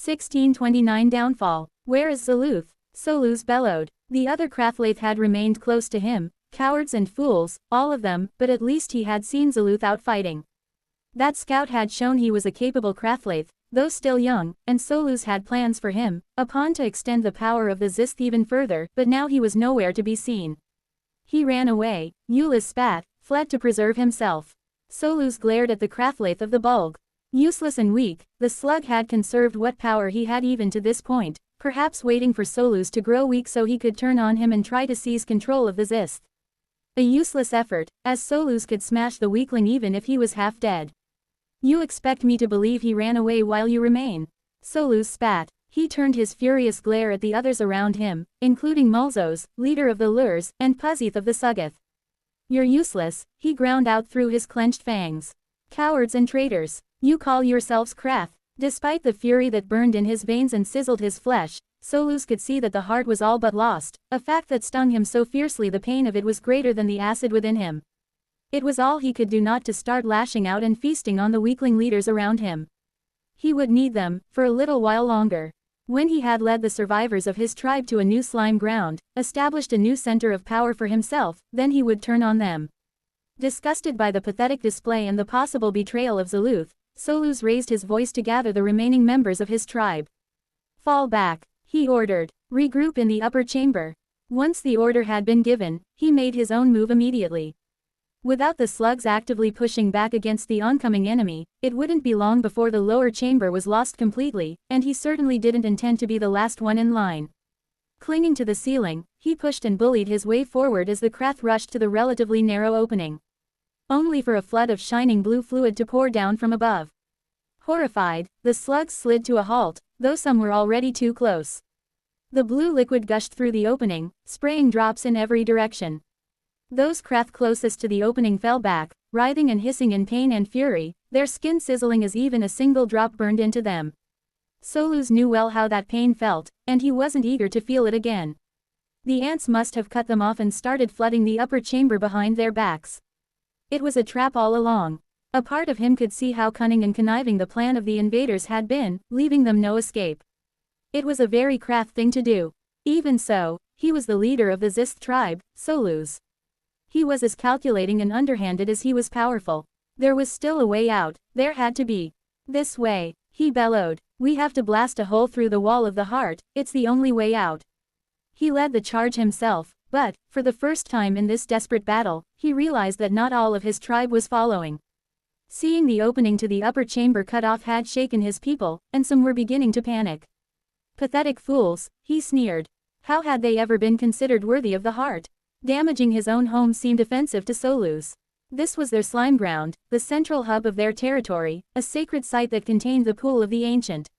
1629 Downfall. Where is Zaluth? Soluz bellowed. The other Crathlathe had remained close to him, cowards and fools, all of them, but at least he had seen Zaluth out fighting. That scout had shown he was a capable Crathlathe, though still young, and Soluz had plans for him, upon to extend the power of the Zisth even further, but now he was nowhere to be seen. He ran away, Ulyss spat, fled to preserve himself. Soluz glared at the Crathlathe of the Bulg. Useless and weak, the slug had conserved what power he had even to this point, perhaps waiting for Soluz to grow weak so he could turn on him and try to seize control of the Zisth. A useless effort, as Soluz could smash the weakling even if he was half dead. You expect me to believe he ran away while you remain? Soluz spat. He turned his furious glare at the others around him, including Mulzos, leader of the Lurs, and Puzith of the Suggoth. You're useless, he ground out through his clenched fangs. Cowards and traitors. You call yourselves Krath. Despite the fury that burned in his veins and sizzled his flesh, Soluz could see that the heart was all but lost, a fact that stung him so fiercely the pain of it was greater than the acid within him. It was all he could do not to start lashing out and feasting on the weakling leaders around him. He would need them, for a little while longer. When he had led the survivors of his tribe to a new slime ground, established a new center of power for himself, then he would turn on them. Disgusted by the pathetic display and the possible betrayal of Zaluth, Soluz raised his voice to gather the remaining members of his tribe. Fall back, he ordered. Regroup in the upper chamber. Once the order had been given, he made his own move immediately. Without the slugs actively pushing back against the oncoming enemy, it wouldn't be long before the lower chamber was lost completely, and he certainly didn't intend to be the last one in line. Clinging to the ceiling, he pushed and bullied his way forward as the Krath rushed to the relatively narrow opening. Only for a flood of shining blue fluid to pour down from above. Horrified, the slugs slid to a halt, though some were already too close. The blue liquid gushed through the opening, spraying drops in every direction. Those Krath closest to the opening fell back, writhing and hissing in pain and fury, their skin sizzling as even a single drop burned into them. Soluz knew well how that pain felt, and he wasn't eager to feel it again. The ants must have cut them off and started flooding the upper chamber behind their backs. It was a trap all along. A part of him could see how cunning and conniving the plan of the invaders had been, leaving them no escape. It was a very Krath thing to do. Even so, he was the leader of the Zisth tribe, Soluz. He was as calculating and underhanded as he was powerful. There was still a way out, there had to be. This way, he bellowed. We have to blast a hole through the wall of the heart, it's the only way out. He led the charge himself, but, for the first time in this desperate battle, he realized that not all of his tribe was following. Seeing the opening to the upper chamber cut off had shaken his people, and some were beginning to panic. Pathetic fools, he sneered. How had they ever been considered worthy of the heart? Damaging his own home seemed offensive to Soluz. This was their slime ground, the central hub of their territory, a sacred site that contained the pool of the ancient.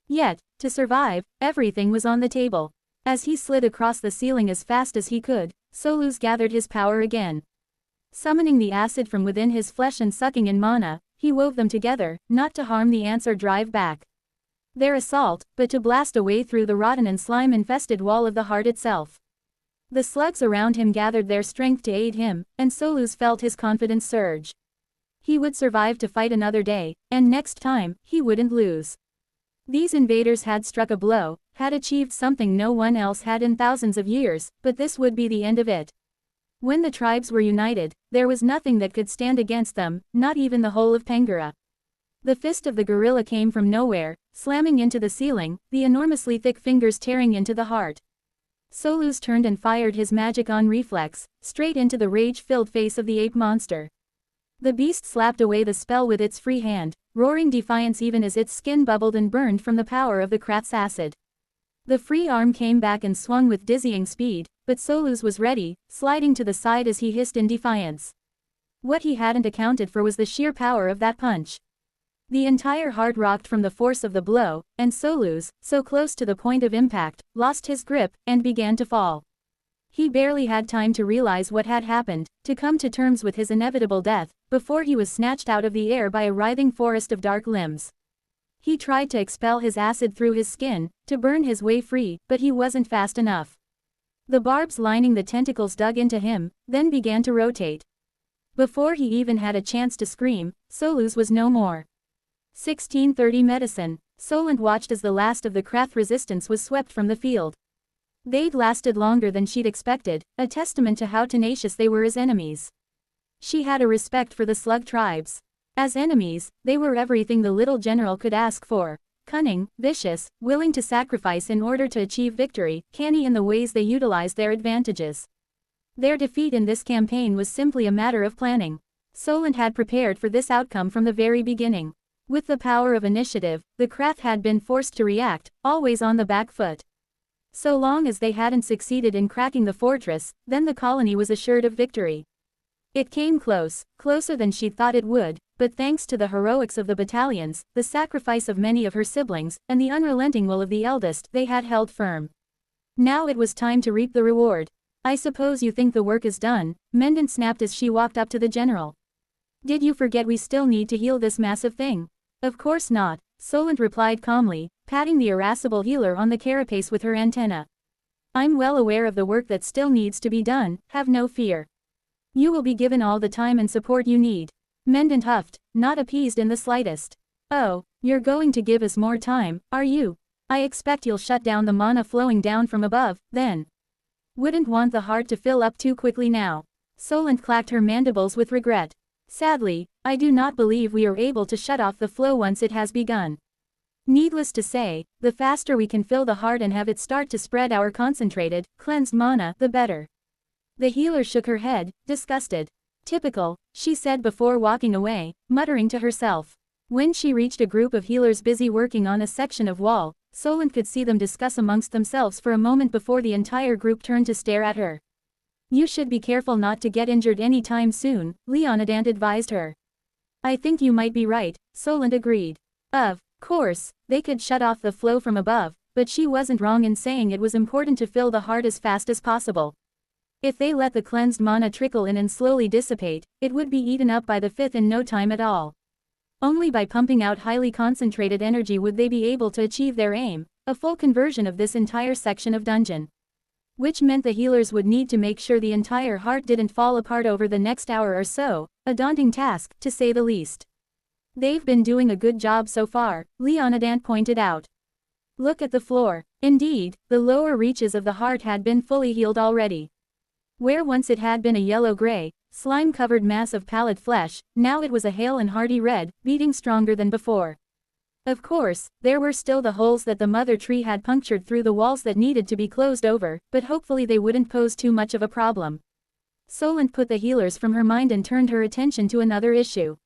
Yet, to survive, everything was on the table. As he slid across the ceiling as fast as he could, Soluz gathered his power again. Summoning the acid from within his flesh and sucking in mana, he wove them together, not to harm the ants or drive back their assault, but to blast a way through the rotten and slime-infested wall of the heart itself. The slugs around him gathered their strength to aid him, and Soluz felt his confidence surge. He would survive to fight another day, and next time, he wouldn't lose. These invaders had struck a blow, had achieved something no one else had in thousands of years, but this would be the end of it. When the tribes were united, there was nothing that could stand against them, not even the whole of Pengara. The fist of the gorilla came from nowhere, slamming into the ceiling, the enormously thick fingers tearing into the heart. Soluz turned and fired his magic on reflex, straight into the rage-filled face of the ape monster. The beast slapped away the spell with its free hand, roaring defiance even as its skin bubbled and burned from the power of the Krath's acid. The free arm came back and swung with dizzying speed, but Soluz was ready, sliding to the side as he hissed in defiance. What he hadn't accounted for was the sheer power of that punch. The entire heart rocked from the force of the blow, and Soluz, so close to the point of impact, lost his grip, and began to fall. He barely had time to realize what had happened, to come to terms with his inevitable death, before he was snatched out of the air by a writhing forest of dark limbs. He tried to expel his acid through his skin, to burn his way free, but he wasn't fast enough. The barbs lining the tentacles dug into him, then began to rotate. Before he even had a chance to scream, Soluz was no more. 1630 Medicine. Solent watched as the last of the Krath resistance was swept from the field. They'd lasted longer than she'd expected, a testament to how tenacious they were as enemies. She had a respect for the slug tribes. As enemies, they were everything the little general could ask for. Cunning, vicious, willing to sacrifice in order to achieve victory, canny in the ways they utilized their advantages. Their defeat in this campaign was simply a matter of planning. Solent had prepared for this outcome from the very beginning. With the power of initiative, the Krath had been forced to react, always on the back foot. So long as they hadn't succeeded in cracking the fortress, then the colony was assured of victory. It came close, closer than she thought it would, but thanks to the heroics of the battalions, the sacrifice of many of her siblings, and the unrelenting will of the eldest, they had held firm. Now it was time to reap the reward. I suppose you think the work is done, Mendon snapped as she walked up to the general. Did you forget we still need to heal this massive thing? Of course not, Solent replied calmly, patting the irascible healer on the carapace with her antenna. I'm well aware of the work that still needs to be done, have no fear. You will be given all the time and support you need. Mendon huffed, not appeased in the slightest. Oh, you're going to give us more time, are you? I expect you'll shut down the mana flowing down from above, then. Wouldn't want the heart to fill up too quickly now. Solent clacked her mandibles with regret. Sadly, I do not believe we are able to shut off the flow once it has begun. Needless to say, the faster we can fill the heart and have it start to spread our concentrated, cleansed mana, the better. The healer shook her head, disgusted. Typical, she said before walking away, muttering to herself. When she reached a group of healers busy working on a section of wall, Solent could see them discuss amongst themselves for a moment before the entire group turned to stare at her. You should be careful not to get injured any time soon, Leonidant advised her. I think you might be right, Solent agreed. Of course, they could shut off the flow from above, but she wasn't wrong in saying it was important to fill the heart as fast as possible. If they let the cleansed mana trickle in and slowly dissipate, it would be eaten up by the fifth in no time at all. Only by pumping out highly concentrated energy would they be able to achieve their aim, a full conversion of this entire section of dungeon. Which meant the healers would need to make sure the entire heart didn't fall apart over the next hour or so, a daunting task, to say the least. They've been doing a good job so far, Leonidant pointed out. Look at the floor. Indeed, the lower reaches of the heart had been fully healed already. Where once it had been a yellow-gray, slime-covered mass of pallid flesh, now it was a hale and hearty red, beating stronger than before. Of course, there were still the holes that the mother tree had punctured through the walls that needed to be closed over, but hopefully they wouldn't pose too much of a problem. Solent put the healers from her mind and turned her attention to another issue.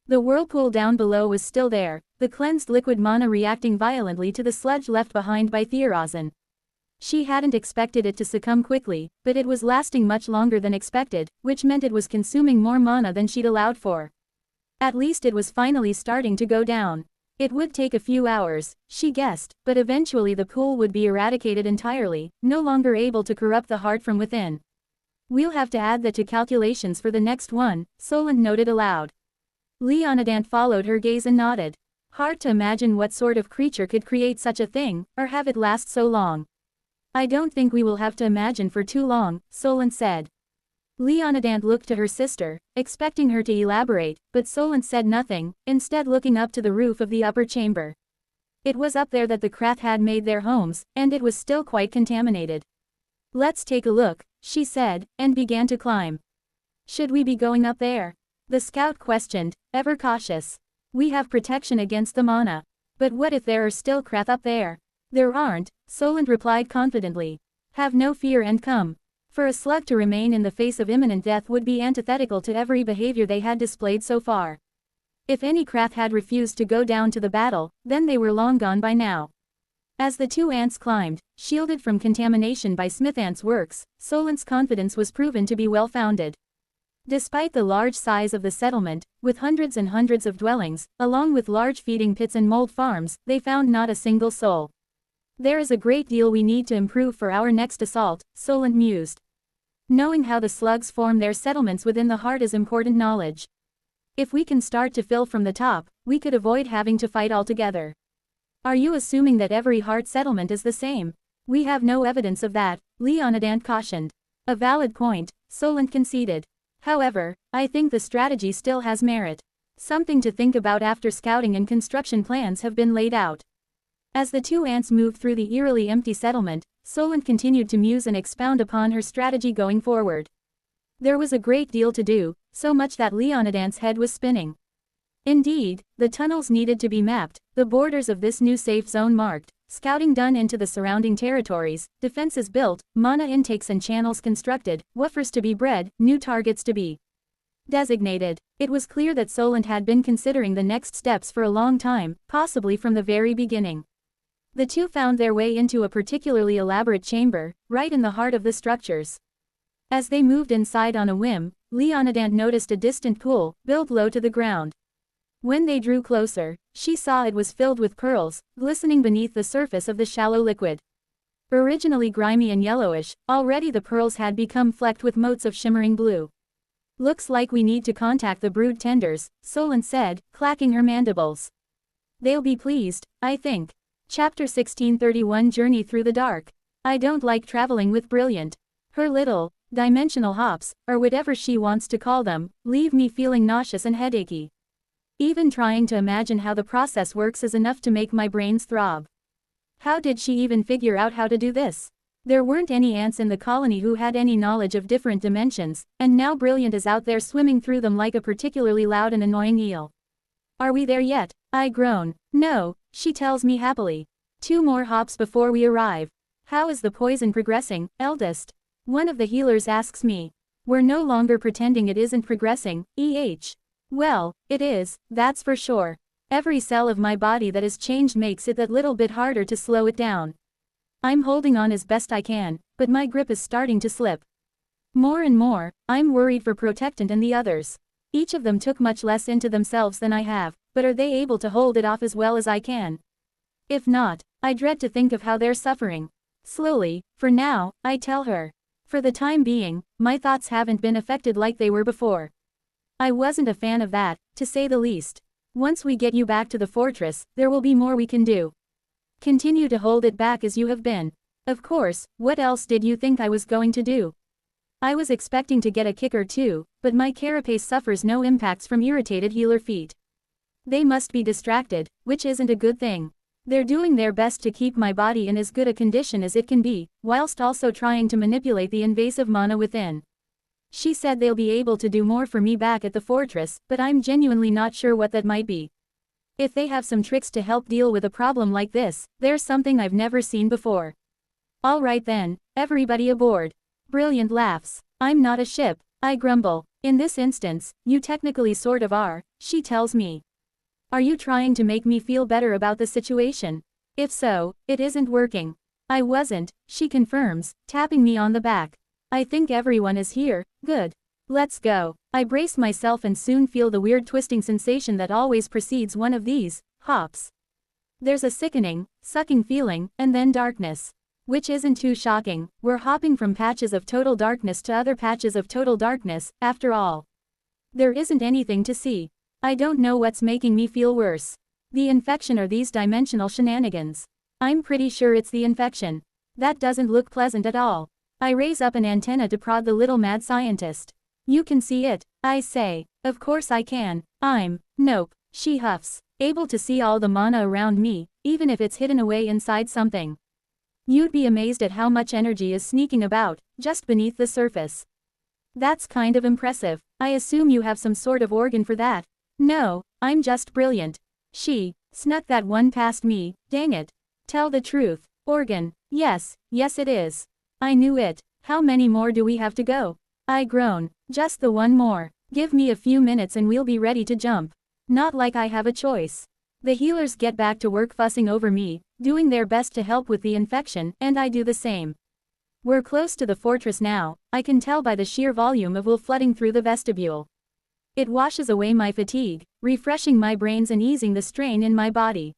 The whirlpool down below was still there, the cleansed liquid mana reacting violently to the sludge left behind by Theorazin. She hadn't expected it to succumb quickly, but it was lasting much longer than expected, which meant it was consuming more mana than she'd allowed for. At least it was finally starting to go down. It would take a few hours, she guessed, but eventually the pool would be eradicated entirely, no longer able to corrupt the heart from within. We'll have to add that to calculations for the next one, Solent noted aloud. Leonidant followed her gaze and nodded. Hard to imagine what sort of creature could create such a thing, or have it last so long. I don't think we will have to imagine for too long, Solent said. Leonidant looked to her sister, expecting her to elaborate, but Solent said nothing, instead looking up to the roof of the upper chamber. It was up there that the Krath had made their homes, and it was still quite contaminated. Let's take a look, she said, and began to climb. Should we be going up there? The scout questioned, ever cautious. We have protection against the mana. But what if there are still Krath up there? There aren't, Solent replied confidently. Have no fear and come. For a slug to remain in the face of imminent death would be antithetical to every behavior they had displayed so far. If any Krath had refused to go down to the battle, then they were long gone by now. As the two ants climbed, shielded from contamination by Smithant's works, Solent's confidence was proven to be well-founded. Despite the large size of the settlement, with hundreds and hundreds of dwellings, along with large feeding pits and mold farms, they found not a single soul. There is a great deal we need to improve for our next assault, Solent mused. Knowing how the slugs form their settlements within the heart is important knowledge. If we can start to fill from the top, we could avoid having to fight altogether. Are you assuming that every heart settlement is the same? We have no evidence of that, Leonidant cautioned. A valid point, Solent conceded. However, I think the strategy still has merit. Something to think about after scouting and construction plans have been laid out. As the two ants moved through the eerily empty settlement, Solent continued to muse and expound upon her strategy going forward. There was a great deal to do, so much that Leonidant's head was spinning. Indeed, the tunnels needed to be mapped, the borders of this new safe zone marked, scouting done into the surrounding territories, defenses built, mana intakes and channels constructed, woofers to be bred, new targets to be designated. It was clear that Solent had been considering the next steps for a long time, possibly from the very beginning. The two found their way into a particularly elaborate chamber, right in the heart of the structures. As they moved inside on a whim, Leonidant noticed a distant pool, built low to the ground. When they drew closer, she saw it was filled with pearls, glistening beneath the surface of the shallow liquid. Originally grimy and yellowish, already the pearls had become flecked with motes of shimmering blue. Looks like we need to contact the brood tenders, Solent said, clacking her mandibles. They'll be pleased, I think. Chapter 1631 Journey Through the Dark. I don't like traveling with Brilliant. Her little, dimensional hops, or whatever she wants to call them, leave me feeling nauseous and headachy. Even trying to imagine how the process works is enough to make my brains throb. How did she even figure out how to do this? There weren't any ants in the colony who had any knowledge of different dimensions, and now Brilliant is out there swimming through them like a particularly loud and annoying eel. Are we there yet? I groan. No, she tells me happily. 2 more hops before we arrive. How is the poison progressing, eldest? One of the healers asks me. We're no longer pretending it isn't progressing, Well, it is, that's for sure. Every cell of my body that is changed makes it that little bit harder to slow it down. I'm holding on as best I can, but my grip is starting to slip. More and more, I'm worried for Protectant and the others. Each of them took much less into themselves than I have, but are they able to hold it off as well as I can? If not, I dread to think of how they're suffering. Slowly, for now, I tell her. For the time being, my thoughts haven't been affected like they were before. I wasn't a fan of that, to say the least. Once we get you back to the fortress, there will be more we can do. Continue to hold it back as you have been. Of course, what else did you think I was going to do? I was expecting to get a kick or two, but my carapace suffers no impacts from irritated healer feet. They must be distracted, which isn't a good thing. They're doing their best to keep my body in as good a condition as it can be, whilst also trying to manipulate the invasive mana within. She said they'll be able to do more for me back at the fortress, but I'm genuinely not sure what that might be. If they have some tricks to help deal with a problem like this, there's something I've never seen before. All right then, everybody aboard. Brilliant laughs. I'm not a ship, I grumble. In this instance, you technically sort of are, she tells me. Are you trying to make me feel better about the situation? If so, it isn't working. I wasn't, she confirms, tapping me on the back. I think everyone is here, good. Let's go. I brace myself and soon feel the weird twisting sensation that always precedes one of these hops. There's a sickening, sucking feeling, and then darkness. Which isn't too shocking, we're hopping from patches of total darkness to other patches of total darkness, after all. There isn't anything to see. I don't know what's making me feel worse. The infection or these dimensional shenanigans. I'm pretty sure it's the infection. That doesn't look pleasant at all. I raise up an antenna to prod the little mad scientist. You can see it, I say. Of course I can. Nope, she huffs. Able to see all the mana around me, even if it's hidden away inside something. You'd be amazed at how much energy is sneaking about, just beneath the surface. That's kind of impressive. I assume you have some sort of organ for that. No, I'm just brilliant. She snuck that one past me, dang it. Tell the truth. Organ. Yes it is. I knew it. How many more do we have to go? I groan. Just the one more. Give me a few minutes and we'll be ready to jump. Not like I have a choice. The healers get back to work fussing over me, doing their best to help with the infection, and I do the same. We're close to the fortress now, I can tell by the sheer volume of wool flooding through the vestibule. It washes away my fatigue, refreshing my brains and easing the strain in my body.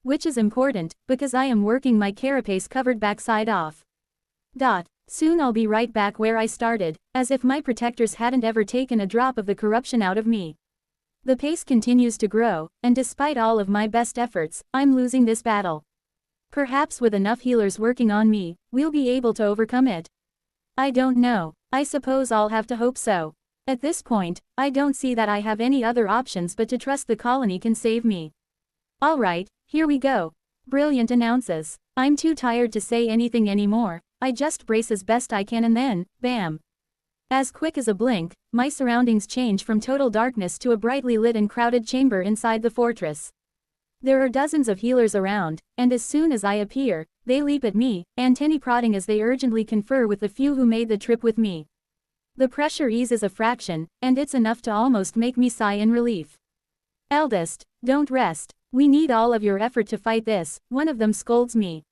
Which is important, because I am working my carapace covered backside off. Soon I'll be right back where I started, as if my protectors hadn't ever taken a drop of the corruption out of me. The pace continues to grow, and despite all of my best efforts, I'm losing this battle. Perhaps with enough healers working on me, we'll be able to overcome it. I don't know, I suppose I'll have to hope so. At this point, I don't see that I have any other options but to trust the colony can save me. Alright, here we go. Brilliant announces. I'm too tired to say anything anymore, I just brace as best I can and then, bam. As quick as a blink, my surroundings change from total darkness to a brightly lit and crowded chamber inside the fortress. There are dozens of healers around, and as soon as I appear, they leap at me, antennae prodding as they urgently confer with the few who made the trip with me. The pressure eases a fraction, and it's enough to almost make me sigh in relief. Eldest, don't rest, we need all of your effort to fight this, one of them scolds me.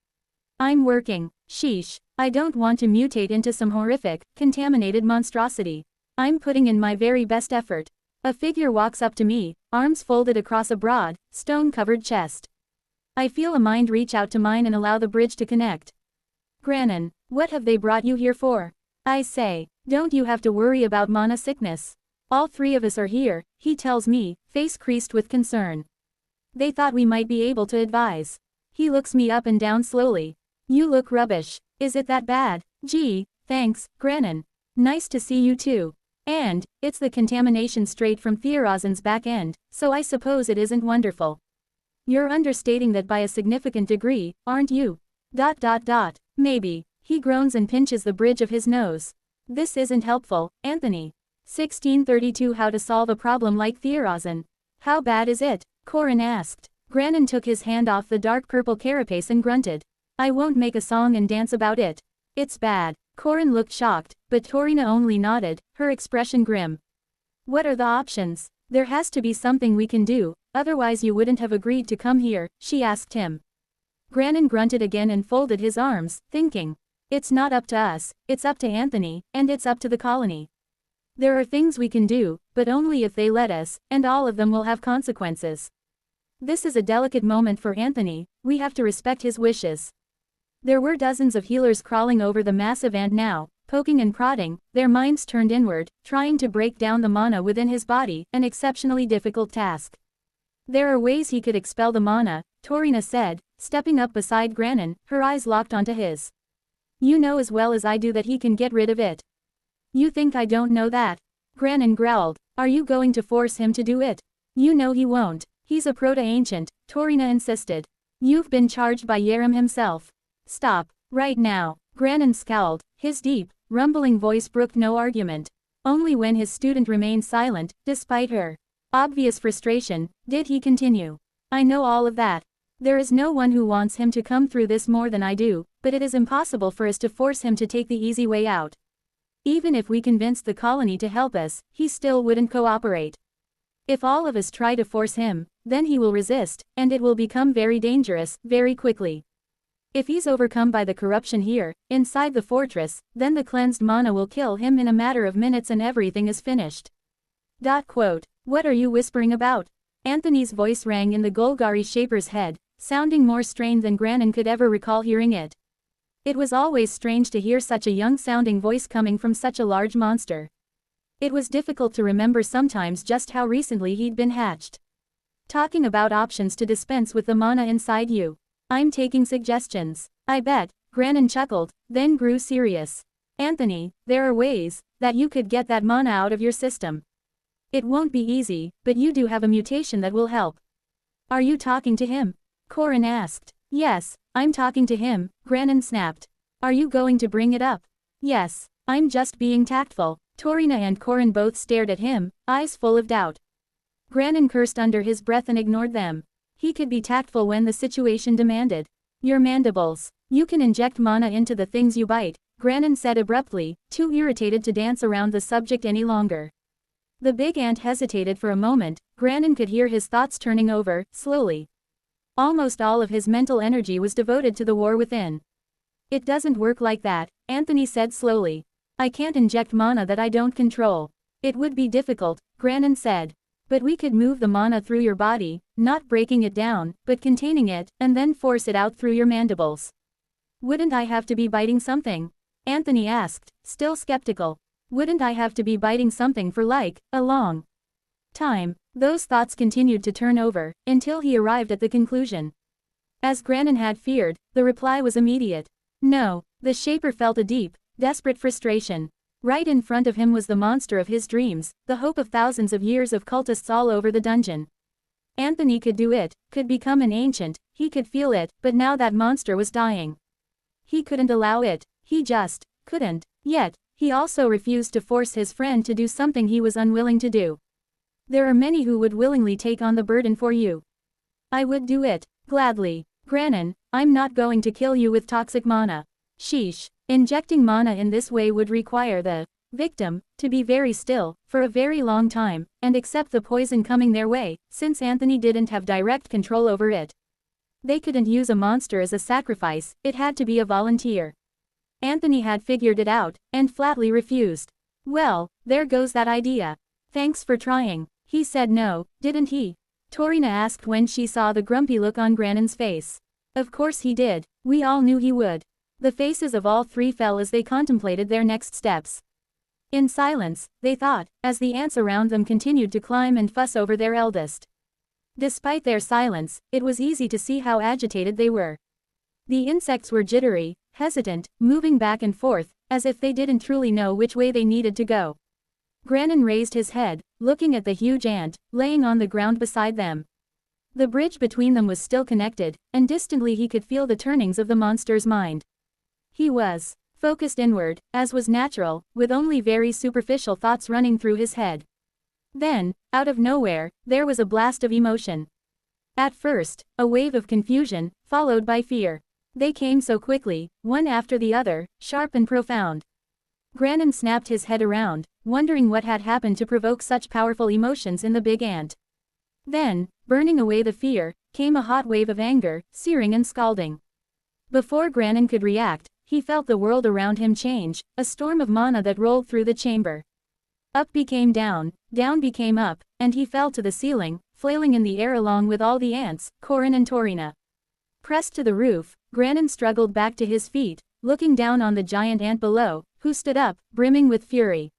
I'm working, sheesh, I don't want to mutate into some horrific, contaminated monstrosity. I'm putting in my very best effort. A figure walks up to me, arms folded across a broad, stone-covered chest. I feel a mind reach out to mine and allow the bridge to connect. Granin, what have they brought you here for? I say, don't you have to worry about mana sickness? All three of us are here, he tells me, face creased with concern. They thought we might be able to advise. He looks me up and down slowly. You look rubbish. Is it that bad? Gee, thanks, Granin. Nice to see you too. And, it's the contamination straight from Theorazin's back end, so I suppose it isn't wonderful. You're understating that by a significant degree, aren't you? Maybe. He groans and pinches the bridge of his nose. This isn't helpful, Anthony. 1632 How to solve a problem like Theorazin. How bad is it? Corin asked. Granin took his hand off the dark purple carapace and grunted. I won't make a song and dance about it. It's bad. Corin looked shocked, but Torina only nodded, her expression grim. What are the options? There has to be something we can do, otherwise you wouldn't have agreed to come here, she asked him. Granin grunted again and folded his arms, thinking. It's not up to us, it's up to Anthony, and it's up to the colony. There are things we can do, but only if they let us, and all of them will have consequences. This is a delicate moment for Anthony, we have to respect his wishes. There were dozens of healers crawling over the massive ant now, poking and prodding, their minds turned inward, trying to break down the mana within his body, an exceptionally difficult task. There are ways he could expel the mana, Torina said, stepping up beside Granin, her eyes locked onto his. You know as well as I do that he can get rid of it. You think I don't know that? Granin growled. Are you going to force him to do it? You know he won't. He's a proto-ancient, Torina insisted. You've been charged by Yerem himself. Stop, right now. Granin scowled, his deep, rumbling voice brooked no argument. Only when his student remained silent, despite her obvious frustration, did he continue. I know all of that. There is no one who wants him to come through this more than I do, but it is impossible for us to force him to take the easy way out. Even if we convinced the colony to help us, he still wouldn't cooperate. If all of us try to force him, then he will resist, and it will become very dangerous, very quickly. If he's overcome by the corruption here, inside the fortress, then the cleansed mana will kill him in a matter of minutes and everything is finished. What are you whispering about? Anthony's voice rang in the Golgari Shaper's head, sounding more strained than Granin could ever recall hearing it. It was always strange to hear such a young-sounding voice coming from such a large monster. It was difficult to remember sometimes just how recently he'd been hatched. Talking about options to dispense with the mana inside you. I'm taking suggestions. I bet, Granin chuckled, then grew serious. Anthony, there are ways that you could get that mana out of your system. It won't be easy, but you do have a mutation that will help. Are you talking to him? Corin asked. Yes, I'm talking to him, Granin snapped. Are you going to bring it up? Yes, I'm just being tactful. Torina and Corin both stared at him, eyes full of doubt. Granin cursed under his breath and ignored them. He could be tactful when the situation demanded. Your mandibles. You can inject mana into the things you bite, Granin said abruptly, too irritated to dance around the subject any longer. The big ant hesitated for a moment, Granin could hear his thoughts turning over, slowly. Almost all of his mental energy was devoted to the war within. It doesn't work like that, Anthony said slowly. I can't inject mana that I don't control. It would be difficult, Granin said. But we could move the mana through your body, not breaking it down, but containing it, and then force it out through your mandibles. Wouldn't I have to be biting something? Anthony asked, still skeptical. Wouldn't I have to be biting something for like, a long time? Those thoughts continued to turn over, until he arrived at the conclusion. As Granin had feared, the reply was immediate. No, the Shaper felt a deep, desperate frustration. Right in front of him was the monster of his dreams, the hope of thousands of years of cultists all over the dungeon. Anthony could do it, could become an ancient, he could feel it, but now that monster was dying. He couldn't allow it, he just couldn't. Yet, he also refused to force his friend to do something he was unwilling to do. There are many who would willingly take on the burden for you. I would do it, gladly. Granin, I'm not going to kill you with toxic mana. Sheesh. Injecting mana in this way would require the victim to be very still, for a very long time, and accept the poison coming their way, since Anthony didn't have direct control over it. They couldn't use a monster as a sacrifice, it had to be a volunteer. Anthony had figured it out, and flatly refused. Well, there goes that idea. Thanks for trying. He said no, didn't he? Torina asked when she saw the grumpy look on Granin's face. Of course he did, we all knew he would. The faces of all three fell as they contemplated their next steps. In silence, they thought, as the ants around them continued to climb and fuss over their eldest. Despite their silence, it was easy to see how agitated they were. The insects were jittery, hesitant, moving back and forth, as if they didn't truly know which way they needed to go. Granin raised his head, looking at the huge ant, laying on the ground beside them. The bridge between them was still connected, and distantly he could feel the turnings of the monster's mind. He was focused inward, as was natural, with only very superficial thoughts running through his head. Then, out of nowhere, there was a blast of emotion. At first, a wave of confusion, followed by fear. They came so quickly, one after the other, sharp and profound. Granin snapped his head around, wondering what had happened to provoke such powerful emotions in the big ant. Then, burning away the fear, came a hot wave of anger, searing and scalding. Before Granin could react, he felt the world around him change, a storm of mana that rolled through the chamber. Up became down became up, and he fell to the ceiling, flailing in the air along with all the ants, Corin and Torina. Pressed to the roof, Granin struggled back to his feet, looking down on the giant ant below, who stood up, brimming with fury.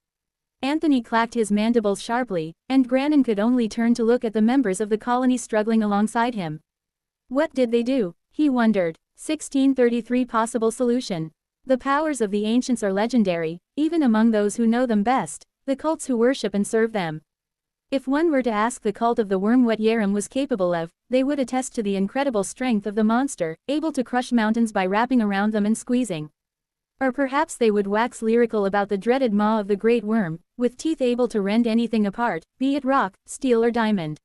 Anthony clacked his mandibles sharply, and Granin could only turn to look at the members of the colony struggling alongside him. What did they do? He wondered. 1633 Possible solution. The powers of the ancients are legendary, even among those who know them best, the cults who worship and serve them. If one were to ask the cult of the worm what Yaram was capable of, they would attest to the incredible strength of the monster, able to crush mountains by wrapping around them and squeezing. Or perhaps they would wax lyrical about the dreaded maw of the great worm, with teeth able to rend anything apart, be it rock, steel or diamond.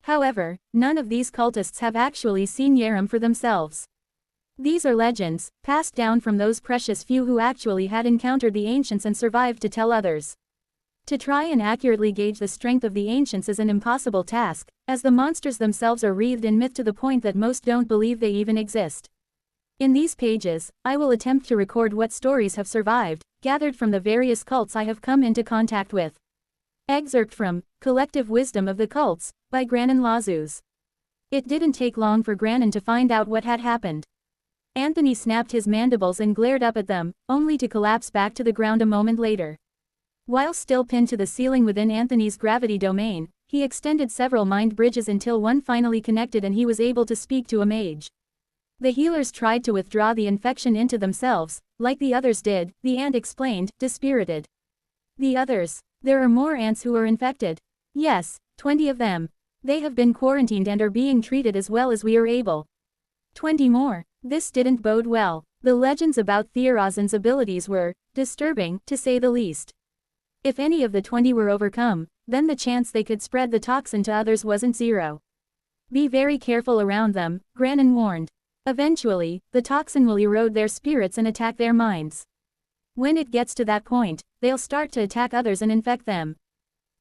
However, none of these cultists have actually seen Yaram for themselves. These are legends, passed down from those precious few who actually had encountered the ancients and survived to tell others. To try and accurately gauge the strength of the ancients is an impossible task, as the monsters themselves are wreathed in myth to the point that most don't believe they even exist. In these pages, I will attempt to record what stories have survived, gathered from the various cults I have come into contact with. Excerpt from Collective Wisdom of the Cults, by Granin Lazuz. It didn't take long for Granin to find out what had happened. Anthony snapped his mandibles and glared up at them, only to collapse back to the ground a moment later. While still pinned to the ceiling within Anthony's gravity domain, he extended several mind bridges until one finally connected and he was able to speak to a mage. The healers tried to withdraw the infection into themselves, like the others did, the ant explained, dispirited. The others? There are more ants who are infected. Yes, 20 of them. They have been quarantined and are being treated as well as we are able. 20 more. This didn't bode well. The legends about Theorazin's abilities were disturbing, to say the least. If any of the 20 were overcome, then the chance they could spread the toxin to others wasn't zero. Be very careful around them, Granin warned. Eventually, the toxin will erode their spirits and attack their minds. When it gets to that point, they'll start to attack others and infect them.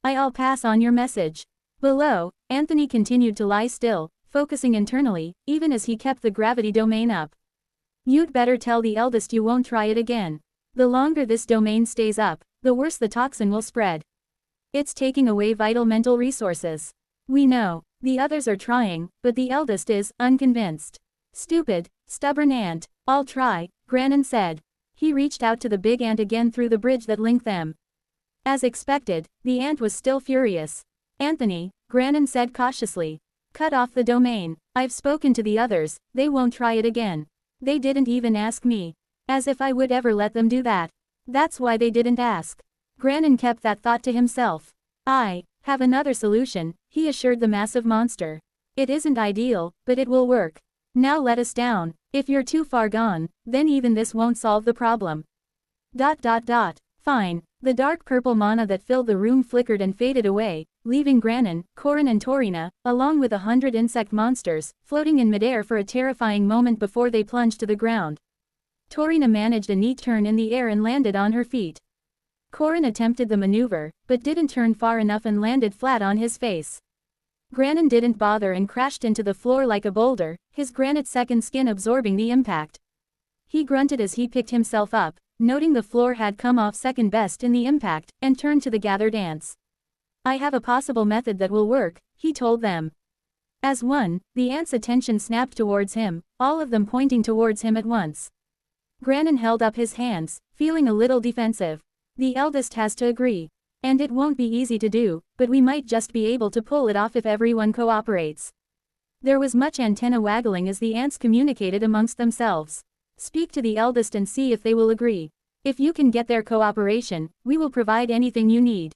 I'll pass on your message. Below, Anthony continued to lie still, focusing internally, even as he kept the gravity domain up. You'd better tell the eldest you won't try it again. The longer this domain stays up, the worse the toxin will spread. It's taking away vital mental resources. We know, the others are trying, but the eldest is unconvinced. Stupid, stubborn ant. I'll try, Granin said. He reached out to the big ant again through the bridge that linked them. As expected, the ant was still furious. Anthony, Granin said cautiously. Cut off the domain. I've spoken to the others, they won't try it again. They didn't even ask me. As if I would ever let them do that. That's why they didn't ask. Granin kept that thought to himself. I have another solution, he assured the massive monster. It isn't ideal, but it will work. Now let us down. If you're too far gone, then even this won't solve the problem. Fine. The dark purple mana that filled the room flickered and faded away, leaving Granin, Corin and Torina, along with 100 insect monsters, floating in midair for a terrifying moment before they plunged to the ground. Torina managed a neat turn in the air and landed on her feet. Corin attempted the maneuver, but didn't turn far enough and landed flat on his face. Granin didn't bother and crashed into the floor like a boulder, his granite-second skin absorbing the impact. He grunted as he picked himself up, noting the floor had come off second best in the impact, and turned to the gathered ants. I have a possible method that will work, he told them. As one, the ants' attention snapped towards him, all of them pointing towards him at once. Granin held up his hands, feeling a little defensive. The eldest has to agree. And it won't be easy to do, but we might just be able to pull it off if everyone cooperates. There was much antenna waggling as the ants communicated amongst themselves. Speak to the eldest and see if they will agree. If you can get their cooperation, we will provide anything you need.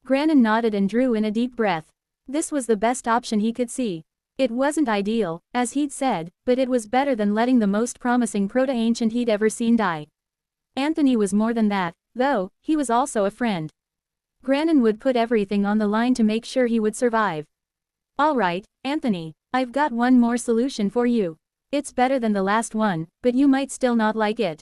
Granin nodded and drew in a deep breath. This was the best option he could see. It wasn't ideal, as he'd said, but it was better than letting the most promising proto-ancient he'd ever seen die. Anthony was more than that, though, he was also a friend. Granin would put everything on the line to make sure he would survive. All right, Anthony, I've got one more solution for you. It's better than the last one, but you might still not like it.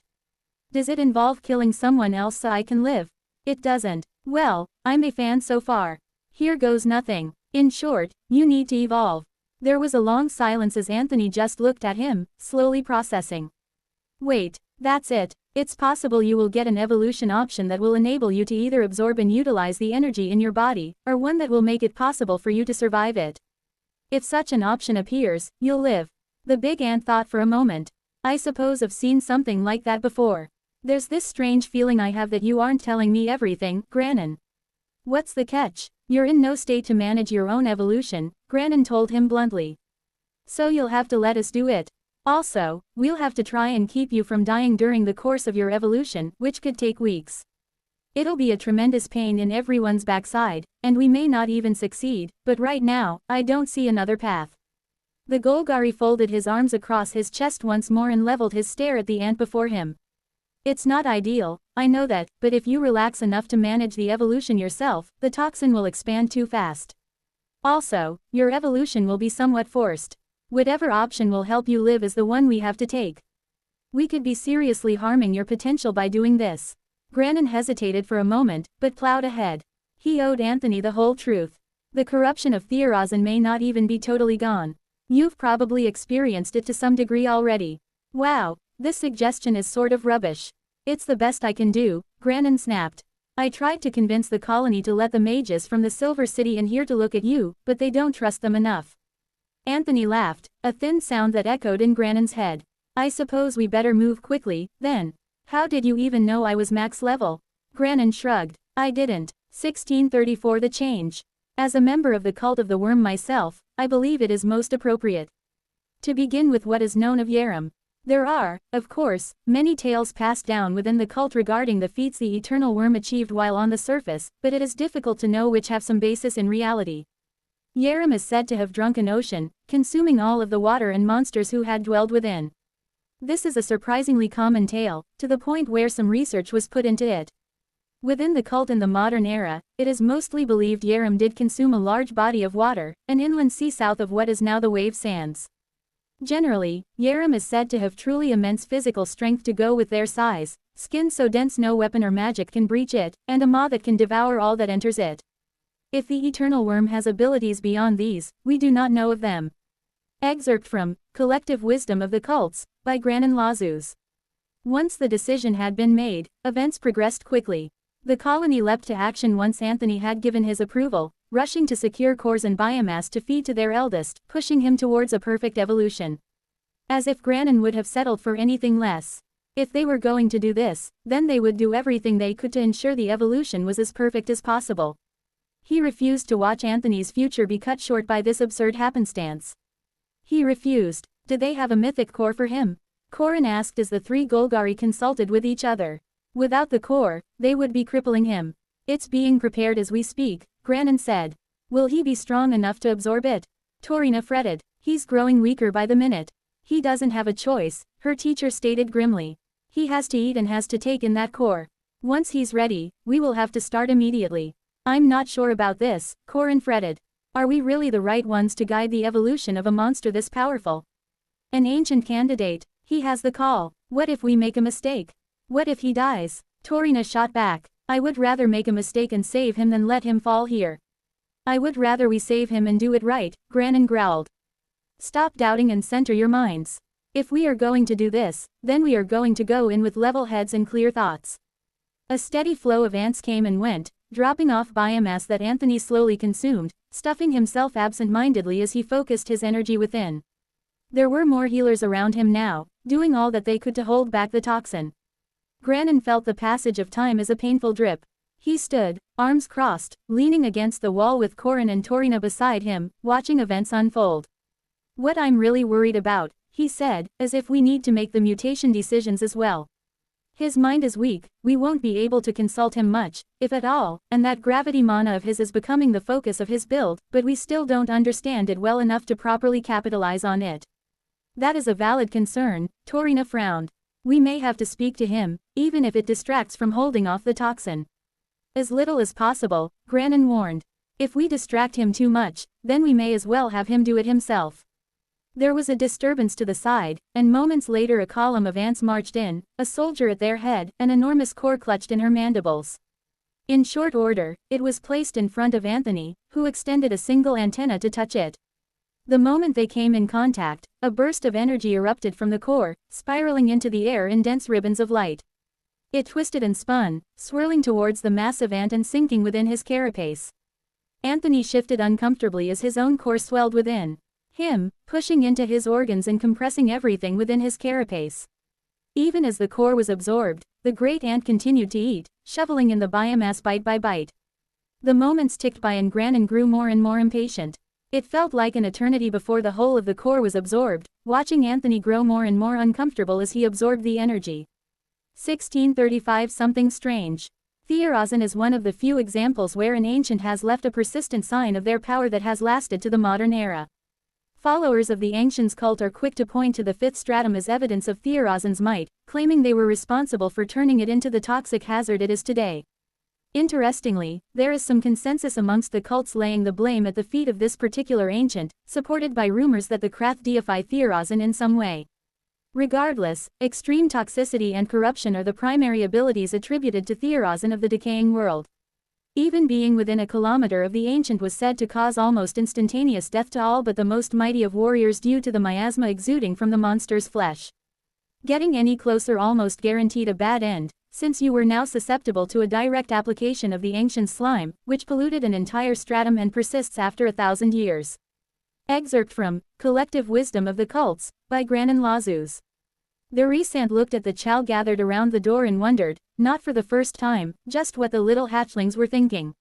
Does it involve killing someone else so I can live? It doesn't. Well, I'm a fan so far. Here goes nothing. In short, you need to evolve. There was a long silence as Anthony just looked at him, slowly processing. Wait, that's it. It's possible you will get an evolution option that will enable you to either absorb and utilize the energy in your body, or one that will make it possible for you to survive it. If such an option appears, you'll live. The big ant thought for a moment. I suppose I've seen something like that before. There's this strange feeling I have that you aren't telling me everything, Granin. What's the catch? You're in no state to manage your own evolution, Granin told him bluntly. So you'll have to let us do it. Also, we'll have to try and keep you from dying during the course of your evolution, which could take weeks. It'll be a tremendous pain in everyone's backside, and we may not even succeed, but right now, I don't see another path. The Golgari folded his arms across his chest once more and leveled his stare at the ant before him. It's not ideal, I know that, but if you relax enough to manage the evolution yourself, the toxin will expand too fast. Also, your evolution will be somewhat forced. Whatever option will help you live is the one we have to take. We could be seriously harming your potential by doing this. Granin hesitated for a moment, but plowed ahead. He owed Anthony the whole truth. The corruption of Theorazin may not even be totally gone. You've probably experienced it to some degree already. Wow, this suggestion is sort of rubbish. It's the best I can do, Granin snapped. I tried to convince the colony to let the mages from the Silver City in here to look at you, but they don't trust them enough. Anthony laughed, a thin sound that echoed in Granin's head. I suppose we better move quickly, then. How did you even know I was max level? Granin shrugged. I didn't. 1634 The change. As a member of the cult of the worm myself, I believe it is most appropriate. To begin with what is known of Yaram. There are, of course, many tales passed down within the cult regarding the feats the eternal worm achieved while on the surface, but it is difficult to know which have some basis in reality. Yaram is said to have drunk an ocean, consuming all of the water and monsters who had dwelled within. This is a surprisingly common tale, to the point where some research was put into it. Within the cult in the modern era, it is mostly believed Yaram did consume a large body of water, an inland sea south of what is now the wave sands. Generally, Yaram is said to have truly immense physical strength to go with their size, skin so dense no weapon or magic can breach it, and a maw that can devour all that enters it. If the eternal worm has abilities beyond these, we do not know of them. Excerpt from Collective Wisdom of the Cults, by Granin Lazus. Once the decision had been made, events progressed quickly. The colony leapt to action once Anthony had given his approval, rushing to secure cores and biomass to feed to their eldest, pushing him towards a perfect evolution. As if Granin would have settled for anything less. If they were going to do this, then they would do everything they could to ensure the evolution was as perfect as possible. He refused to watch Anthony's future be cut short by this absurd happenstance. He refused. Did they have a mythic core for him? Corin asked as the three Golgari consulted with each other. Without the core, they would be crippling him. It's being prepared as we speak, Granin said. Will he be strong enough to absorb it? Torina fretted. He's growing weaker by the minute. He doesn't have a choice, her teacher stated grimly. He has to eat and has to take in that core. Once he's ready, we will have to start immediately. I'm not sure about this, Corin fretted. Are we really the right ones to guide the evolution of a monster this powerful? An ancient candidate, he has the call. What if we make a mistake? What if he dies? Torina shot back. I would rather make a mistake and save him than let him fall here. I would rather we save him and do it right, Granin growled. Stop doubting and center your minds. If we are going to do this, then we are going to go in with level heads and clear thoughts. A steady flow of ants came and went, dropping off biomass that Anthony slowly consumed, stuffing himself absent-mindedly as he focused his energy within. There were more healers around him now, doing all that they could to hold back the toxin. Granin felt the passage of time as a painful drip. He stood, arms crossed, leaning against the wall with Corin and Torina beside him, watching events unfold. What I'm really worried about, he said, as if we need to make the mutation decisions as well. His mind is weak, we won't be able to consult him much, if at all, and that gravity mana of his is becoming the focus of his build, but we still don't understand it well enough to properly capitalize on it. That is a valid concern, Torina frowned. We may have to speak to him, even if it distracts from holding off the toxin. As little as possible, Granin warned. If we distract him too much, then we may as well have him do it himself. There was a disturbance to the side, and moments later a column of ants marched in, a soldier at their head, an enormous core clutched in her mandibles. In short order, it was placed in front of Anthony, who extended a single antenna to touch it. The moment they came in contact, a burst of energy erupted from the core, spiraling into the air in dense ribbons of light. It twisted and spun, swirling towards the massive ant and sinking within his carapace. Anthony shifted uncomfortably as his own core swelled within him, pushing into his organs and compressing everything within his carapace. Even as the core was absorbed, the great ant continued to eat, shoveling in the biomass bite by bite. The moments ticked by and Granin grew more and more impatient. It felt like an eternity before the whole of the core was absorbed, watching Anthony grow more and more uncomfortable as he absorbed the energy. 1635 Something strange. Theorazin is one of the few examples where an ancient has left a persistent sign of their power that has lasted to the modern era. Followers of the Ancients cult are quick to point to the fifth stratum as evidence of Theorazin's might, claiming they were responsible for turning it into the toxic hazard it is today. Interestingly, there is some consensus amongst the cults laying the blame at the feet of this particular ancient, supported by rumors that the Krath deify Theorazin in some way. Regardless, extreme toxicity and corruption are the primary abilities attributed to Theorazin of the decaying world. Even being within a kilometer of the ancient was said to cause almost instantaneous death to all but the most mighty of warriors due to the miasma exuding from the monster's flesh. Getting any closer almost guaranteed a bad end, since you were now susceptible to a direct application of the ancient slime, which polluted an entire stratum and persists after 1,000 years. Excerpt from Collective Wisdom of the Cults, by Granin Lazuz. The Resant looked at the chow gathered around the door and wondered, not for the first time, just what the little hatchlings were thinking.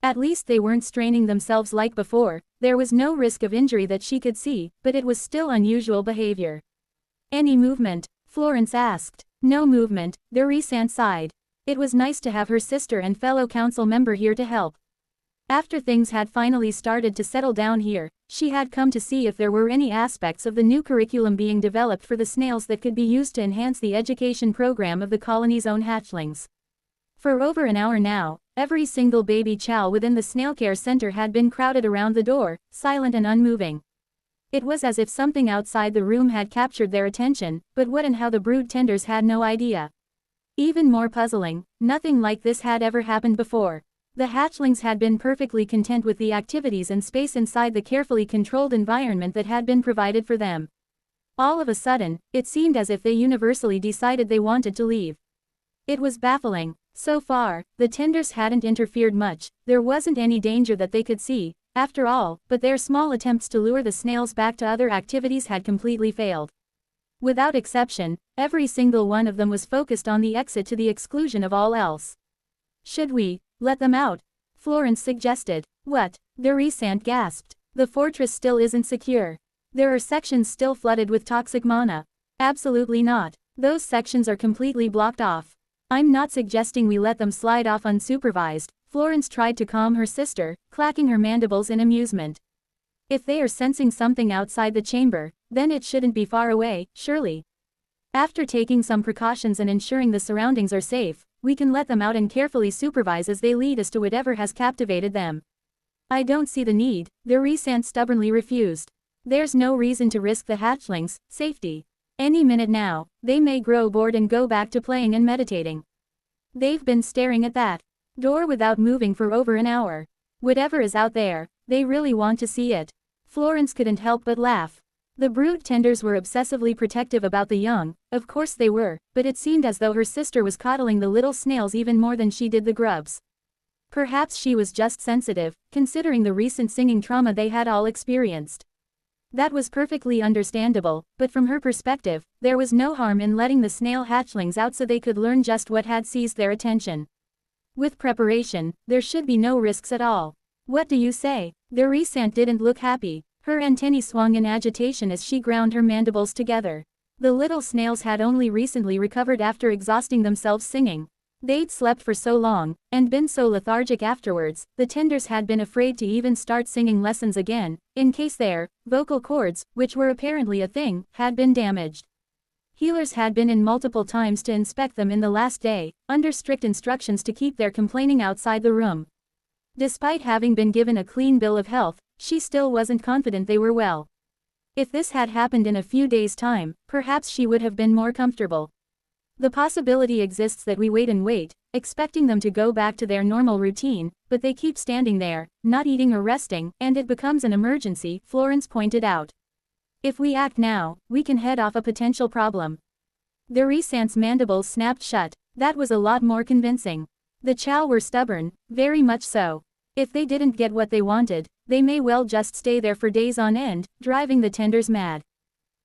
At least they weren't straining themselves like before, there was no risk of injury that she could see, but it was still unusual behavior. Any movement? Florence asked. No movement, the Resant sighed. It was nice to have her sister and fellow council member here to help. After things had finally started to settle down here, she had come to see if there were any aspects of the new curriculum being developed for the snails that could be used to enhance the education program of the colony's own hatchlings. For over an hour now, every single baby chow within the snail care center had been crowded around the door, silent and unmoving. It was as if something outside the room had captured their attention, but what and how the brood tenders had no idea. Even more puzzling, nothing like this had ever happened before. The hatchlings had been perfectly content with the activities and space inside the carefully controlled environment that had been provided for them. All of a sudden, it seemed as if they universally decided they wanted to leave. It was baffling. So far, the tenders hadn't interfered much, there wasn't any danger that they could see, after all, but their small attempts to lure the snails back to other activities had completely failed. Without exception, every single one of them was focused on the exit to the exclusion of all else. Should we let them out? Florence suggested. What? The Resant gasped. The fortress still isn't secure. There are sections still flooded with toxic mana. Absolutely not. Those sections are completely blocked off. I'm not suggesting we let them slide off unsupervised, Florence tried to calm her sister, clacking her mandibles in amusement. If they are sensing something outside the chamber, then it shouldn't be far away, surely. After taking some precautions and ensuring the surroundings are safe, we can let them out and carefully supervise as they lead us to whatever has captivated them. I don't see the need, the Rhysand stubbornly refused. There's no reason to risk the hatchlings' safety. Any minute now, they may grow bored and go back to playing and meditating. They've been staring at that door without moving for over an hour. Whatever is out there, they really want to see it. Florence couldn't help but laugh. The brood tenders were obsessively protective about the young, of course they were, but it seemed as though her sister was coddling the little snails even more than she did the grubs. Perhaps she was just sensitive, considering the recent singing trauma they had all experienced. That was perfectly understandable, but from her perspective, there was no harm in letting the snail hatchlings out so they could learn just what had seized their attention. With preparation, there should be no risks at all. What do you say? The Rhysand didn't look happy. Her antennae swung in agitation as she ground her mandibles together. The little snails had only recently recovered after exhausting themselves singing. They'd slept for so long, and been so lethargic afterwards, the tenders had been afraid to even start singing lessons again, in case their vocal cords, which were apparently a thing, had been damaged. Healers had been in multiple times to inspect them in the last day, under strict instructions to keep their complaining outside the room. Despite having been given a clean bill of health, she still wasn't confident they were well. If this had happened in a few days' time, perhaps she would have been more comfortable. The possibility exists that we wait and wait, expecting them to go back to their normal routine, but they keep standing there, not eating or resting, and it becomes an emergency, Florence pointed out. If we act now, we can head off a potential problem. The Rhysand's mandibles snapped shut. That was a lot more convincing. The Chow were stubborn, very much so. If they didn't get what they wanted, they may well just stay there for days on end, driving the tenders mad.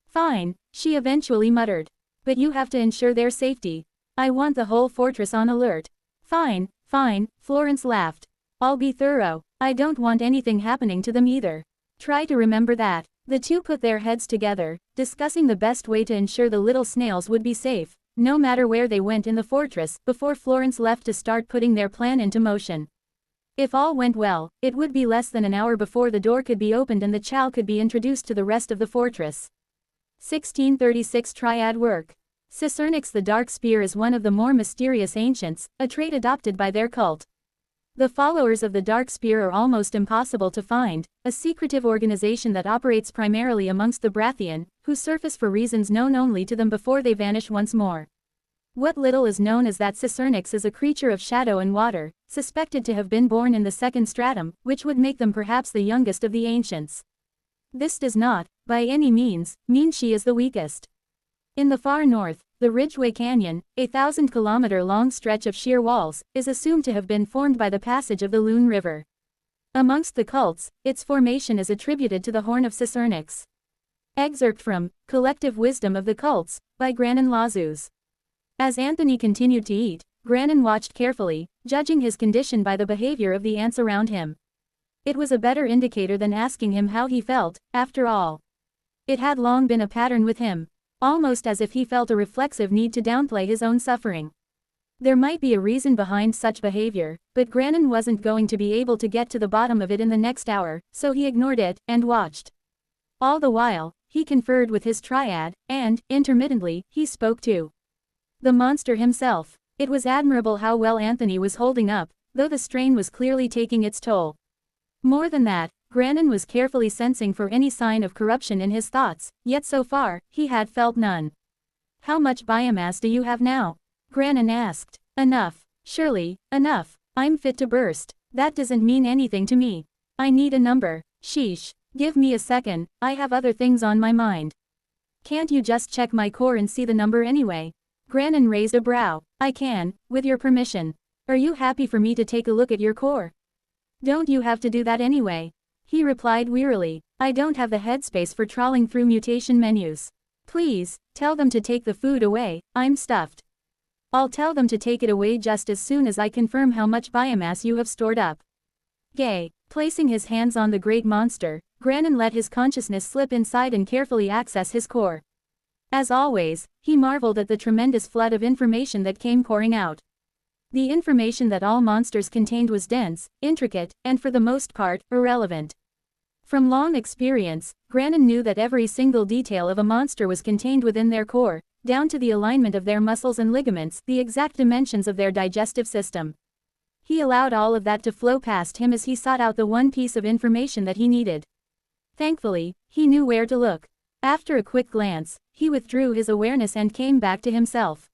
Fine, she eventually muttered. But you have to ensure their safety. I want the whole fortress on alert. Fine, fine, Florence laughed. I'll be thorough. I don't want anything happening to them either. Try to remember that. The two put their heads together, discussing the best way to ensure the little snails would be safe, no matter where they went in the fortress, before Florence left to start putting their plan into motion. If all went well, it would be less than an hour before the door could be opened and the Chow could be introduced to the rest of the fortress. 1636 Triad Work. Cicernix the Dark Spear is one of the more mysterious ancients, a trait adopted by their cult. The followers of the Dark Spear are almost impossible to find, a secretive organization that operates primarily amongst the Brathian, who surface for reasons known only to them before they vanish once more. What little is known is that Cicernix is a creature of shadow and water, suspected to have been born in the second stratum, which would make them perhaps the youngest of the ancients. This does not, by any means, mean she is the weakest. In the far north, the Ridgeway Canyon, a 1,000-kilometer-long stretch of sheer walls, is assumed to have been formed by the passage of the Loon River. Amongst the cults, its formation is attributed to the Horn of Cicernix. Excerpt from Collective Wisdom of the Cults, by Granin Lazuz. As Anthony continued to eat, Granin watched carefully, judging his condition by the behavior of the ants around him. It was a better indicator than asking him how he felt, after all. It had long been a pattern with him. Almost as if he felt a reflexive need to downplay his own suffering. There might be a reason behind such behavior, but Granin wasn't going to be able to get to the bottom of it in the next hour, so he ignored it, and watched. All the while, he conferred with his triad, and, intermittently, he spoke to the monster himself. It was admirable how well Anthony was holding up, though the strain was clearly taking its toll. More than that, Granin was carefully sensing for any sign of corruption in his thoughts, yet so far, he had felt none. How much biomass do you have now? Granin asked. Enough. Surely, enough. I'm fit to burst. That doesn't mean anything to me. I need a number. Sheesh. Give me a second, I have other things on my mind. Can't you just check my core and see the number anyway? Granin raised a brow. I can, with your permission. Are you happy for me to take a look at your core? Don't you have to do that anyway? He replied wearily. I don't have the headspace for trawling through mutation menus. Please, tell them to take the food away, I'm stuffed. I'll tell them to take it away just as soon as I confirm how much biomass you have stored up. Gay. Placing his hands on the great monster, Granin let his consciousness slip inside and carefully access his core. As always, he marveled at the tremendous flood of information that came pouring out. The information that all monsters contained was dense, intricate, and for the most part, irrelevant. From long experience, Granin knew that every single detail of a monster was contained within their core, down to the alignment of their muscles and ligaments, the exact dimensions of their digestive system. He allowed all of that to flow past him as he sought out the one piece of information that he needed. Thankfully, he knew where to look. After a quick glance, he withdrew his awareness and came back to himself.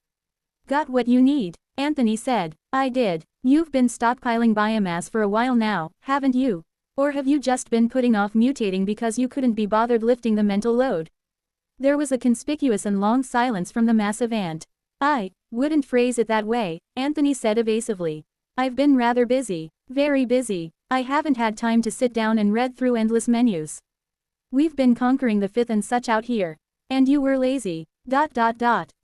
"Got what you need," Anthony said. "I did. You've been stockpiling biomass for a while now, haven't you? Or have you just been putting off mutating because you couldn't be bothered lifting the mental load?" There was a conspicuous and long silence from the massive ant. "I wouldn't phrase it that way," Anthony said evasively. "I've been rather busy. Very busy. I haven't had time to sit down and read through endless menus. We've been conquering the fifth and such out here. And you were lazy. ...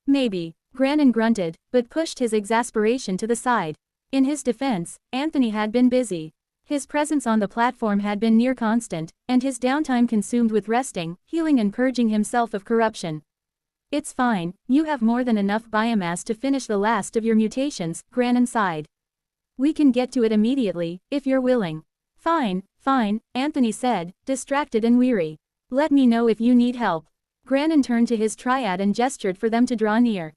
Maybe." Granin grunted, but pushed his exasperation to the side. In his defense, Anthony had been busy. His presence on the platform had been near constant, and his downtime consumed with resting, healing and purging himself of corruption. "It's fine, you have more than enough biomass to finish the last of your mutations," Granin sighed. "We can get to it immediately, if you're willing." Fine, Anthony said, distracted and weary. "Let me know if you need help." Granin turned to his triad and gestured for them to draw near.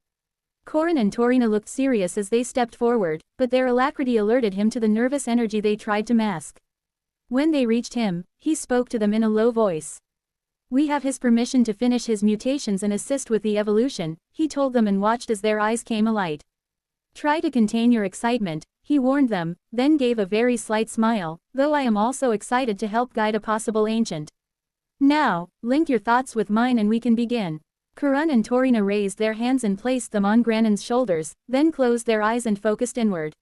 Corin and Torina looked serious as they stepped forward, but their alacrity alerted him to the nervous energy they tried to mask. When they reached him, he spoke to them in a low voice. "We have his permission to finish his mutations and assist with the evolution," he told them and watched as their eyes came alight. "Try to contain your excitement," he warned them, then gave a very slight smile, "though I am also excited to help guide a possible ancient. Now, link your thoughts with mine and we can begin." Corin and Torina raised their hands and placed them on Granin's shoulders, then closed their eyes and focused inward.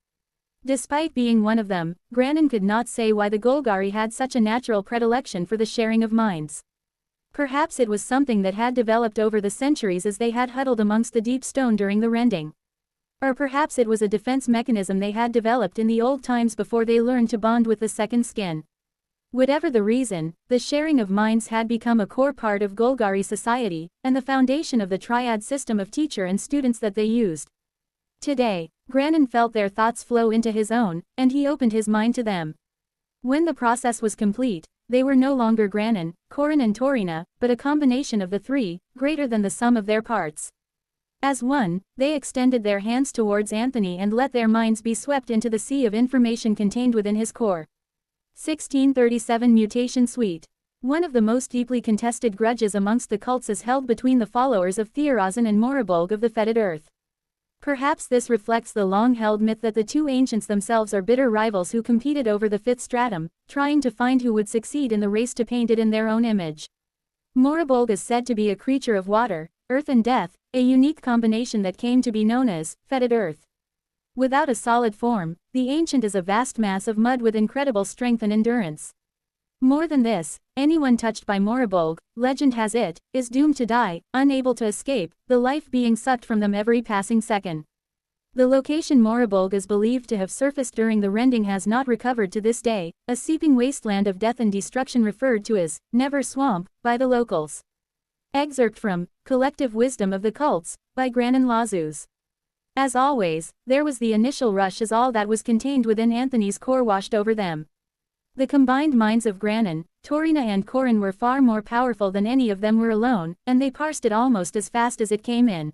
Despite being one of them, Granin could not say why the Golgari had such a natural predilection for the sharing of minds. Perhaps it was something that had developed over the centuries as they had huddled amongst the deep stone during the rending. Or perhaps it was a defense mechanism they had developed in the old times before they learned to bond with the second skin. Whatever the reason, the sharing of minds had become a core part of Golgari society, and the foundation of the triad system of teacher and students that they used. Today, Granin felt their thoughts flow into his own, and he opened his mind to them. When the process was complete, they were no longer Granin, Corin and Torina, but a combination of the three, greater than the sum of their parts. As one, they extended their hands towards Anthony and let their minds be swept into the sea of information contained within his core. 1637 Mutation Suite. One of the most deeply contested grudges amongst the cults is held between the followers of Theorazin and Morabolg of the Fetid Earth. Perhaps this reflects the long-held myth that the two ancients themselves are bitter rivals who competed over the fifth stratum, trying to find who would succeed in the race to paint it in their own image. Morabolg is said to be a creature of water, earth and death, a unique combination that came to be known as Fetid Earth. Without a solid form, the ancient is a vast mass of mud with incredible strength and endurance. More than this, anyone touched by Morabolg, legend has it, is doomed to die, unable to escape, the life being sucked from them every passing second. The location Morabolg is believed to have surfaced during the rending has not recovered to this day, a seeping wasteland of death and destruction referred to as Never Swamp by the locals. Excerpt from Collective Wisdom of the Cults by Granin Lazus. As always, there was the initial rush as all that was contained within Anthony's core washed over them. The combined minds of Granin, Torina and Corin were far more powerful than any of them were alone, and they parsed it almost as fast as it came in.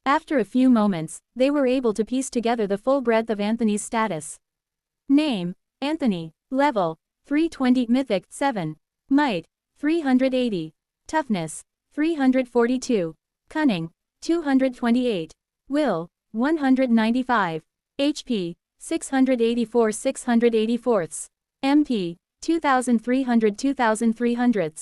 After a few moments, they were able to piece together the full breadth of Anthony's status. Name: Anthony. Level: 320. Mythic: 7. Might: 380. Toughness: 342. Cunning: 228. Will: 195. HP: 684. 684. MP: 2300.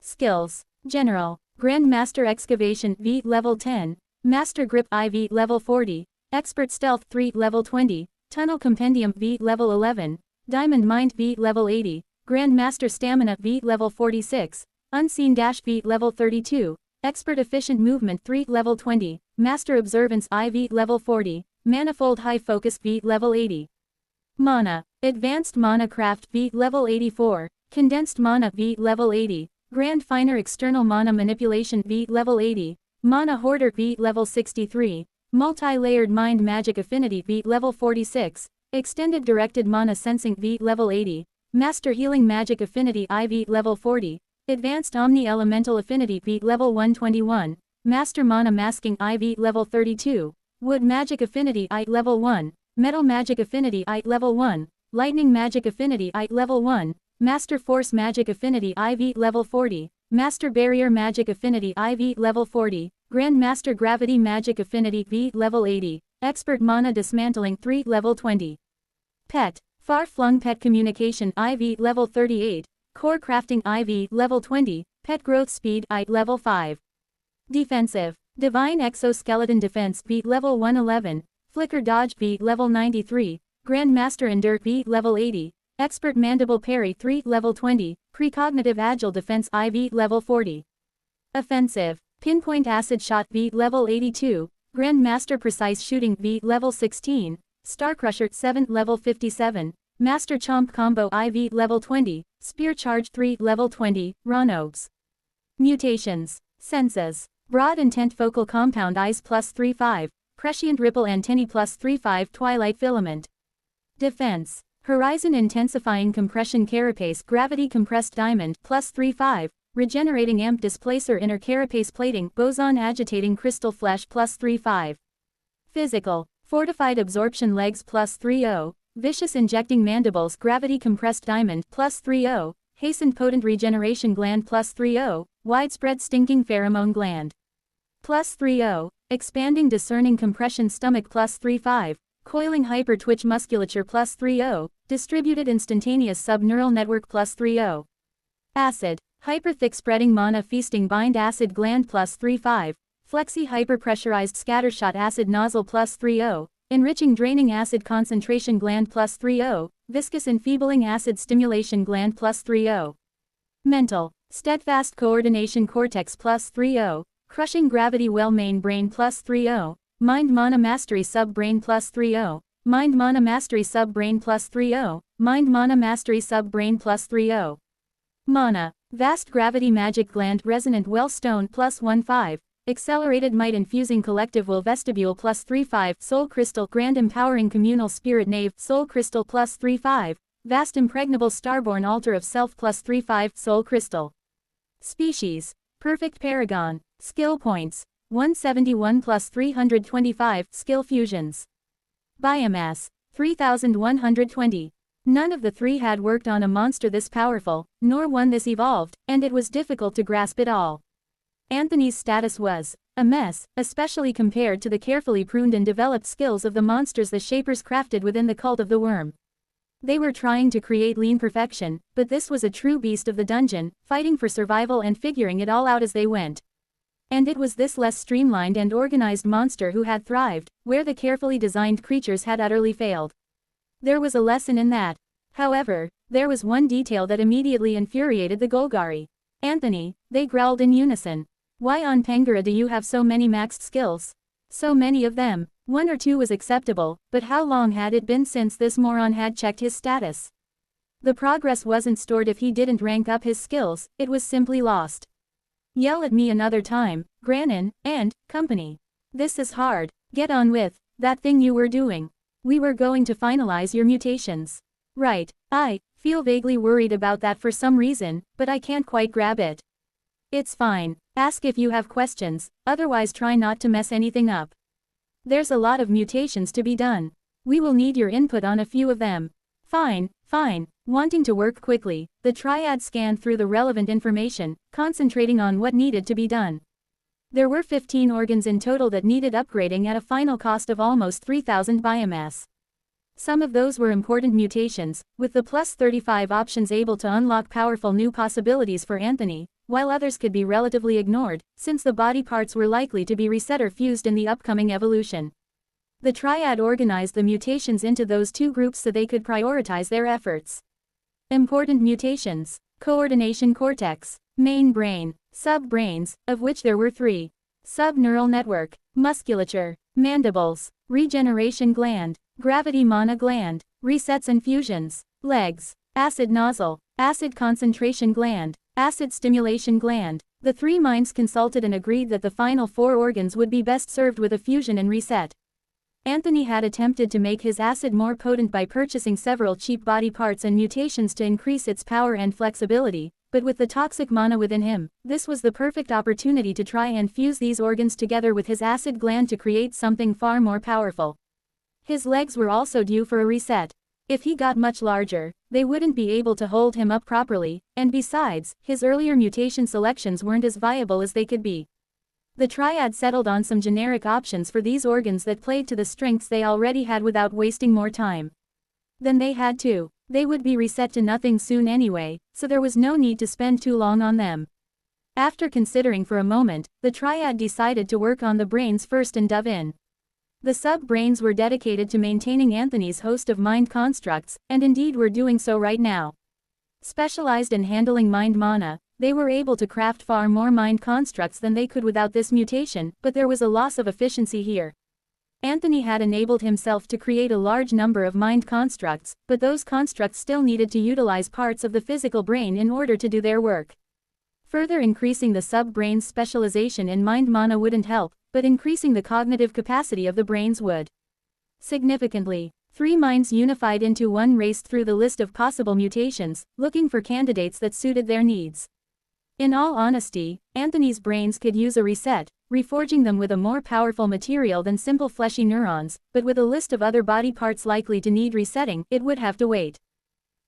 Skills: General, Grandmaster Excavation V level 10, Master Grip IV level 40, Expert Stealth 3 level 20, Tunnel Compendium V level 11, Diamond Mind V level 80, Grandmaster Stamina V level 46, Unseen Dash V level 32, Expert Efficient Movement 3 level 20, Master Observance IV level 40, Manifold High Focus V level 80. Mana: Advanced Mana Craft V level 84, Condensed Mana V level 80, Grand Finer External Mana Manipulation V level 80, Mana Hoarder beat level 63, Multi-Layered Mind Magic Affinity beat level 46, Extended Directed Mana Sensing beat level 80, Master Healing Magic Affinity I beat level 40, Advanced Omni Elemental Affinity beat level 121, Master Mana Masking I beat level 32, Wood Magic Affinity I level 1, Metal Magic Affinity I level 1, Lightning Magic Affinity I level 1, Master Force Magic Affinity I beat level 40, Master Barrier Magic Affinity I beat level 40, Grand Master Gravity Magic Affinity beat level 80, Expert Mana Dismantling 3 level 20. Pet, Far-Flung Pet Communication IV level 38, Core Crafting IV level 20, Pet Growth Speed I level 5. Defensive, Divine Exoskeleton Defense beat level 111, Flicker Dodge beat level 93, Grand Master Endure beat level 80, Expert Mandible Parry 3 level 20, Precognitive Agile Defense IV level 40. Offensive, Pinpoint Acid Shot beat level 82, Grand Master Precise Shooting beat level 16, Star Crusher 7 level 57, Master Chomp Combo IV level 20, Spear Charge 3 level 20, Ronogs. Mutations, Senses, Broad Intent Focal Compound Eyes plus 3-5, Prescient Ripple Antennae plus 3-5 Twilight Filament. Defense, Horizon Intensifying Compression Carapace Gravity Compressed Diamond plus 3-5, Regenerating Amp Displacer Inner Carapace Plating Boson Agitating Crystal Flesh plus 3-5. Physical, Fortified Absorption Legs plus 3-0, Vicious Injecting Mandibles Gravity Compressed Diamond plus 3-0, Hastened Potent Regeneration Gland plus 3-0, Widespread Stinking Pheromone Gland plus 3-0, Expanding Discerning Compression Stomach plus 3-5, Coiling Hyper Twitch Musculature plus 3-0, Distributed Instantaneous Subneural Network plus 3-0. Acid, Hyper Thick Spreading Mana Feasting Bind Acid Gland plus 3-5, Flexi Hyper Pressurized Scattershot Acid Nozzle plus 3-0, Enriching Draining Acid Concentration Gland plus 3-0, Viscous Enfeebling Acid Stimulation Gland plus 3-0. Mental, Steadfast Coordination Cortex plus 3-0, Crushing Gravity Well Main Brain plus 3-0, Mind Mana Mastery Sub-Brain plus 3-0, Mind Mana Mastery Sub-Brain plus 3-0, Mind Mana Mastery Sub-Brain plus 3-0. Mana, Vast Gravity Magic Gland Resonant Well Stone plus 1-5, Accelerated Might Infusing Collective Will Vestibule plus 3-5, Soul Crystal Grand Empowering Communal Spirit Nave Soul Crystal plus 3-5, Vast Impregnable Starborn Altar of Self plus 3-5, Soul Crystal. Species, Perfect Paragon, Skill Points, 171 plus 325, Skill Fusions. Biomass, 3,120. None of the three had worked on a monster this powerful, nor one this evolved, and it was difficult to grasp it all. Anthony's status was a mess, especially compared to the carefully pruned and developed skills of the monsters the Shapers crafted within the Cult of the Worm. They were trying to create lean perfection, but this was a true beast of the dungeon, fighting for survival and figuring it all out as they went. And it was this less streamlined and organized monster who had thrived, where the carefully designed creatures had utterly failed. There was a lesson in that. However, there was one detail that immediately infuriated the Golgari. Anthony, they growled in unison. Why on Pengara do you have so many maxed skills? So many of them. 1 or 2 was acceptable, but how long had it been since this moron had checked his status? The progress wasn't stored if he didn't rank up his skills, it was simply lost. Yell at me another time, Granin, and company. This is hard. Get on with that thing you were doing. We were going to finalize your mutations. Right, I feel vaguely worried about that for some reason, but I can't quite grab it. It's fine. Ask if you have questions, otherwise try not to mess anything up. There's a lot of mutations to be done. We will need your input on a few of them. Fine, fine. Wanting to work quickly, the Triad scanned through the relevant information, concentrating on what needed to be done. There were 15 organs in total that needed upgrading at a final cost of almost 3,000 biomass. Some of those were important mutations, with the plus 35 options able to unlock powerful new possibilities for Anthony, while others could be relatively ignored, since the body parts were likely to be reset or fused in the upcoming evolution. The Triad organized the mutations into those 2 groups so they could prioritize their efforts. Important mutations: Coordination Cortex, Main Brain, Sub-Brains, of which there were 3. Subneural Network, Musculature, Mandibles, Regeneration Gland, Gravity Mana Gland, Resets and Fusions, Legs, Acid Nozzle, Acid Concentration Gland, Acid Stimulation Gland, The three minds consulted and agreed that the final four organs would be best served with a fusion and reset. Anthony had attempted to make his acid more potent by purchasing several cheap body parts and mutations to increase its power and flexibility, but with the toxic mana within him, this was the perfect opportunity to try and fuse these organs together with his acid gland to create something far more powerful. His legs were also due for a reset. If he got much larger, they wouldn't be able to hold him up properly, and besides, his earlier mutation selections weren't as viable as they could be. The triad settled on some generic options for these organs that played to the strengths they already had without wasting more time. Then they had to. They would be reset to nothing soon anyway, so there was no need to spend too long on them. After considering for a moment, the triad decided to work on the brains first and dove in. The sub-brains were dedicated to maintaining Anthony's host of mind constructs, and indeed were doing so right now. Specialized in handling mind mana, they were able to craft far more mind constructs than they could without this mutation, but there was a loss of efficiency here. Anthony had enabled himself to create a large number of mind constructs, but those constructs still needed to utilize parts of the physical brain in order to do their work. Further increasing the sub-brain's specialization in mind mana wouldn't help, but increasing the cognitive capacity of the brains would. Significantly, three minds unified into one raced through the list of possible mutations, looking for candidates that suited their needs. In all honesty, Anthony's brains could use a reset, reforging them with a more powerful material than simple fleshy neurons, but with a list of other body parts likely to need resetting, it would have to wait.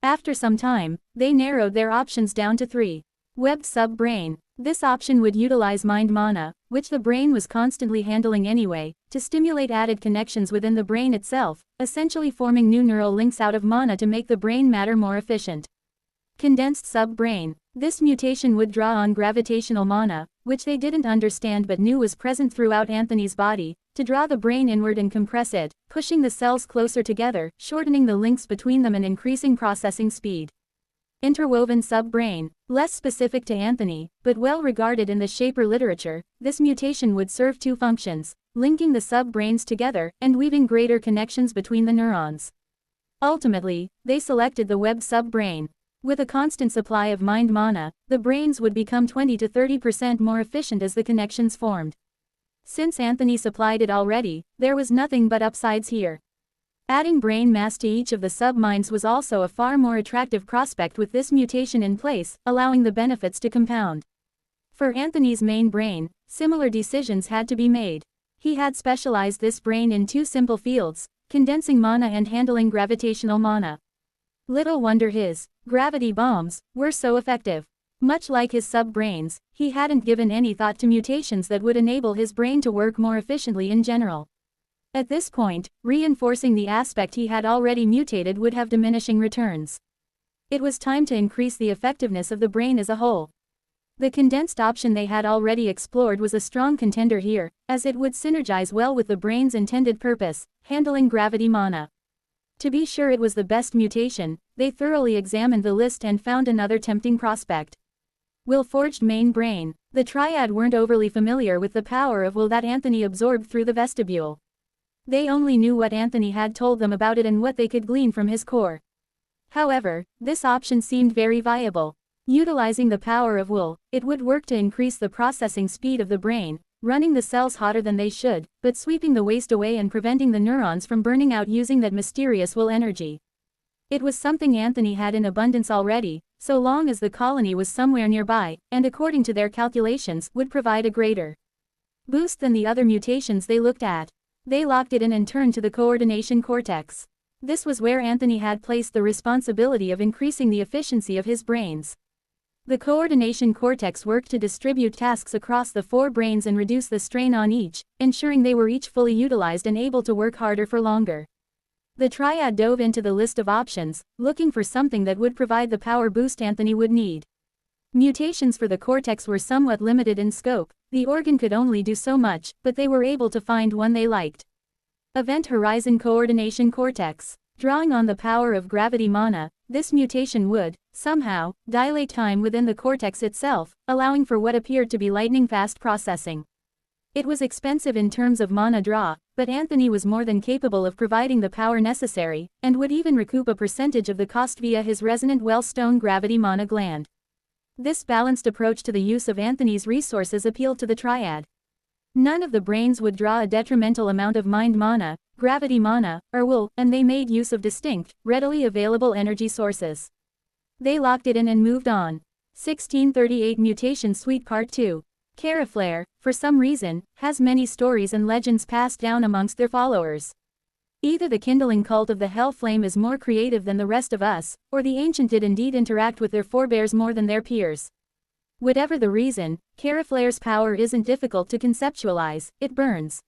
After some time, they narrowed their options down to three. Webbed sub-brain. This option would utilize mind mana, which the brain was constantly handling anyway, to stimulate added connections within the brain itself, essentially forming new neural links out of mana to make the brain matter more efficient. Condensed sub-brain. This mutation would draw on gravitational mana, which they didn't understand but knew was present throughout Anthony's body, to draw the brain inward and compress it, pushing the cells closer together, shortening the links between them and increasing processing speed. Interwoven sub-brain. Less specific to Anthony, but well regarded in the Shaper literature, this mutation would serve two functions, linking the sub-brains together, and weaving greater connections between the neurons. Ultimately, they selected the webbed sub-brain. With a constant supply of mind mana, the brains would become 20 to 30% more efficient as the connections formed. Since Anthony supplied it already, there was nothing but upsides here. Adding brain mass to each of the sub-minds was also a far more attractive prospect with this mutation in place, allowing the benefits to compound. For Anthony's main brain, similar decisions had to be made. He had specialized this brain in two simple fields, condensing mana and handling gravitational mana. Little wonder his gravity bombs were so effective. Much like his sub-brains, he hadn't given any thought to mutations that would enable his brain to work more efficiently in general. At this point, reinforcing the aspect he had already mutated would have diminishing returns. It was time to increase the effectiveness of the brain as a whole. The condensed option they had already explored was a strong contender here, as it would synergize well with the brain's intended purpose, handling gravity mana. To be sure it was the best mutation, they thoroughly examined the list and found another tempting prospect. Will-forged main brain. The triad weren't overly familiar with the power of will that Anthony absorbed through the vestibule. They only knew what Anthony had told them about it and what they could glean from his core. However, this option seemed very viable. Utilizing the power of will, it would work to increase the processing speed of the brain, running the cells hotter than they should, but sweeping the waste away and preventing the neurons from burning out using that mysterious will energy. It was something Anthony had in abundance already, so long as the colony was somewhere nearby, and according to their calculations, would provide a greater boost than the other mutations they looked at. They locked it in and turned to the coordination cortex. This was where Anthony had placed the responsibility of increasing the efficiency of his brains. The coordination cortex worked to distribute tasks across the four brains and reduce the strain on each, ensuring they were each fully utilized and able to work harder for longer. The triad dove into the list of options, looking for something that would provide the power boost Anthony would need. Mutations for the cortex were somewhat limited in scope, the organ could only do so much, but they were able to find one they liked. Event Horizon Coordination Cortex. Drawing on the power of gravity mana, this mutation would, somehow, dilate time within the cortex itself, allowing for what appeared to be lightning-fast processing. It was expensive in terms of mana draw, but Anthony was more than capable of providing the power necessary, and would even recoup a percentage of the cost via his resonant wellstone gravity mana gland. This balanced approach to the use of Anthony's resources appealed to the triad. None of the brains would draw a detrimental amount of mind mana, gravity mana, or will, and they made use of distinct, readily available energy sources. They locked it in and moved on. 1638 Mutation Suite Part 2. Caraflare, for some reason, has many stories and legends passed down amongst their followers. Either the kindling cult of the Hell Flame is more creative than the rest of us, or the ancient did indeed interact with their forebears more than their peers. Whatever the reason, Caraflare's power isn't difficult to conceptualize, it burns.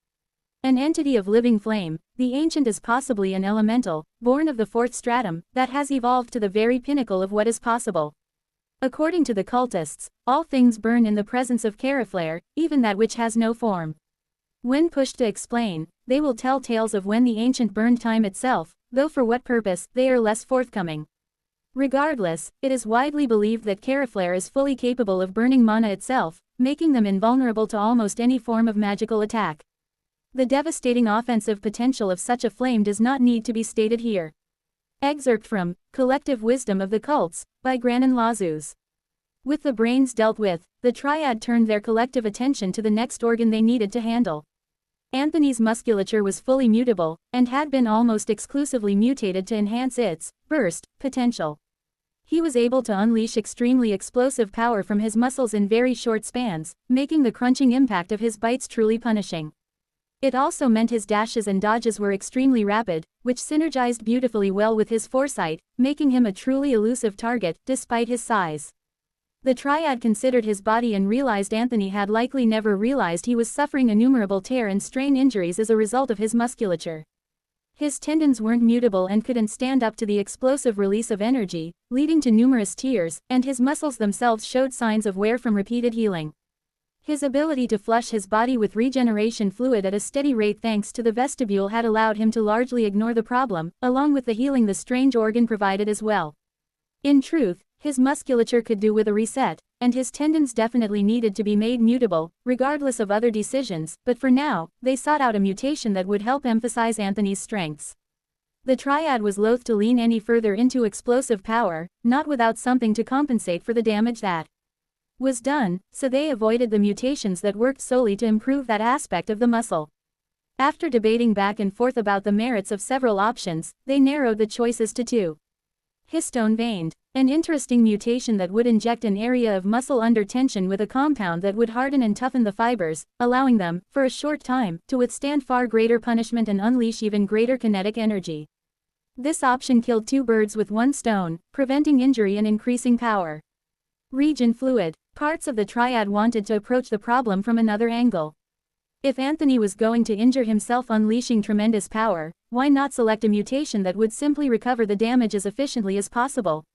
An entity of living flame, the ancient is possibly an elemental, born of the fourth stratum, that has evolved to the very pinnacle of what is possible. According to the cultists, all things burn in the presence of Caraflare, even that which has no form. When pushed to explain, they will tell tales of when the ancient burned time itself, though for what purpose, they are less forthcoming. Regardless, it is widely believed that Caraflare is fully capable of burning mana itself, making them invulnerable to almost any form of magical attack. The devastating offensive potential of such a flame does not need to be stated here. Excerpt from Collective Wisdom of the Cults, by Granin Lazus. With the brains dealt with, the triad turned their collective attention to the next organ they needed to handle. Anthony's musculature was fully mutable, and had been almost exclusively mutated to enhance its burst potential. He was able to unleash extremely explosive power from his muscles in very short spans, making the crunching impact of his bites truly punishing. It also meant his dashes and dodges were extremely rapid, which synergized beautifully well with his foresight, making him a truly elusive target, despite his size. The triad considered his body and realized Anthony had likely never realized he was suffering innumerable tear and strain injuries as a result of his musculature. His tendons weren't mutable and couldn't stand up to the explosive release of energy, leading to numerous tears, and his muscles themselves showed signs of wear from repeated healing. His ability to flush his body with regeneration fluid at a steady rate thanks to the vestibule had allowed him to largely ignore the problem, along with the healing the strange organ provided as well. In truth, his musculature could do with a reset, and his tendons definitely needed to be made mutable, regardless of other decisions, but for now, they sought out a mutation that would help emphasize Anthony's strengths. The triad was loath to lean any further into explosive power, not without something to compensate for the damage that was done, so they avoided the mutations that worked solely to improve that aspect of the muscle. After debating back and forth about the merits of several options, they narrowed the choices to two. Histone veined, an interesting mutation that would inject an area of muscle under tension with a compound that would harden and toughen the fibers, allowing them, for a short time, to withstand far greater punishment and unleash even greater kinetic energy. This option killed two birds with one stone, preventing injury and increasing power. Regen fluid. Parts of the triad wanted to approach the problem from another angle. If Anthony was going to injure himself unleashing tremendous power, why not select a mutation that would simply recover the damage as efficiently as possible?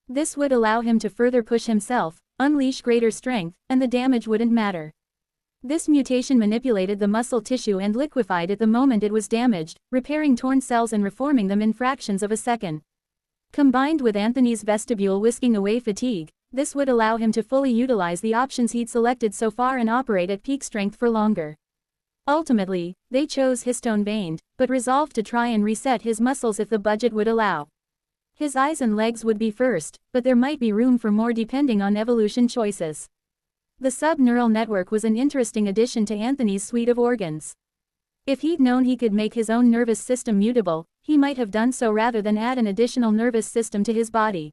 This would allow him to further push himself, unleash greater strength, and the damage wouldn't matter. This mutation manipulated the muscle tissue and liquefied it the moment it was damaged, repairing torn cells and reforming them in fractions of a second. Combined with Anthony's vestibule whisking away fatigue, this would allow him to fully utilize the options he'd selected so far and operate at peak strength for longer. Ultimately, they chose histone veined, but resolved to try and reset his muscles if the budget would allow. His eyes and legs would be first, but there might be room for more depending on evolution choices. The subneural network was an interesting addition to Anthony's suite of organs. If he'd known he could make his own nervous system mutable, he might have done so rather than add an additional nervous system to his body.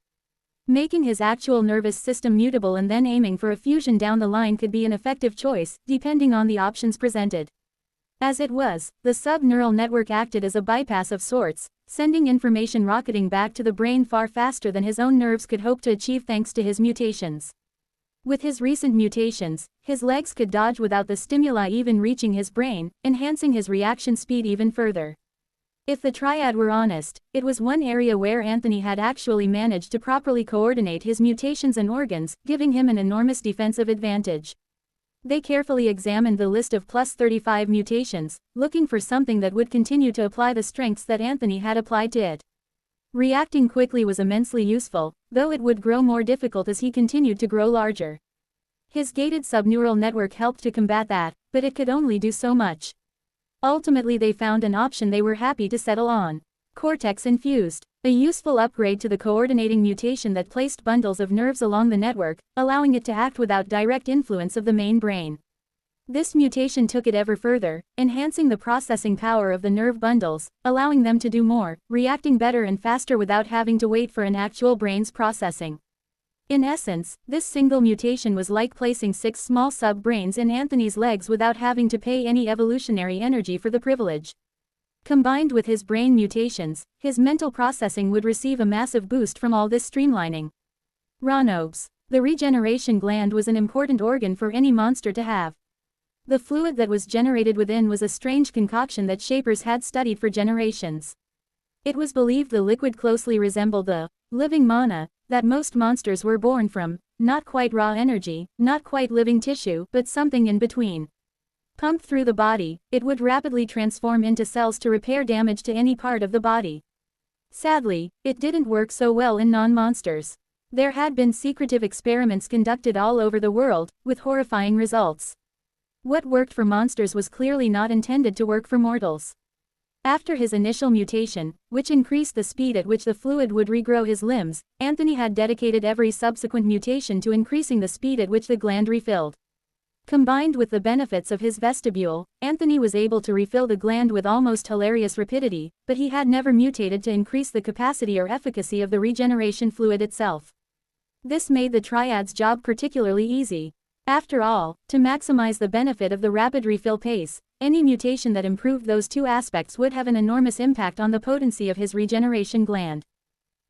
Making his actual nervous system mutable and then aiming for a fusion down the line could be an effective choice, depending on the options presented. As it was, the subneural network acted as a bypass of sorts, sending information rocketing back to the brain far faster than his own nerves could hope to achieve thanks to his mutations. With his recent mutations, his legs could dodge without the stimuli even reaching his brain, enhancing his reaction speed even further. If the triad were honest, it was one area where Anthony had actually managed to properly coordinate his mutations and organs, giving him an enormous defensive advantage. They carefully examined the list of plus 35 mutations, looking for something that would continue to apply the strengths that Anthony had applied to it. Reacting quickly was immensely useful, though it would grow more difficult as he continued to grow larger. His gated subneural network helped to combat that, but it could only do so much. Ultimately they found an option they were happy to settle on. Cortex infused. A useful upgrade to the coordinating mutation that placed bundles of nerves along the network, allowing it to act without direct influence of the main brain. This mutation took it ever further, enhancing the processing power of the nerve bundles, allowing them to do more, reacting better and faster without having to wait for an actual brain's processing. In essence, this single mutation was like placing 6 small sub-brains in Anthony's legs without having to pay any evolutionary energy for the privilege. Combined with his brain mutations, his mental processing would receive a massive boost from all this streamlining. Ronobes. The regeneration gland was an important organ for any monster to have. The fluid that was generated within was a strange concoction that shapers had studied for generations. It was believed the liquid closely resembled the living mana that most monsters were born from, not quite raw energy, not quite living tissue, but something in between. Pumped through the body, it would rapidly transform into cells to repair damage to any part of the body. Sadly, it didn't work so well in non-monsters. There had been secretive experiments conducted all over the world, with horrifying results. What worked for monsters was clearly not intended to work for mortals. After his initial mutation, which increased the speed at which the fluid would regrow his limbs, Anthony had dedicated every subsequent mutation to increasing the speed at which the gland refilled. Combined with the benefits of his vestibule, Anthony was able to refill the gland with almost hilarious rapidity, but he had never mutated to increase the capacity or efficacy of the regeneration fluid itself. This made the triad's job particularly easy. After all, to maximize the benefit of the rapid refill pace, any mutation that improved those two aspects would have an enormous impact on the potency of his regeneration gland.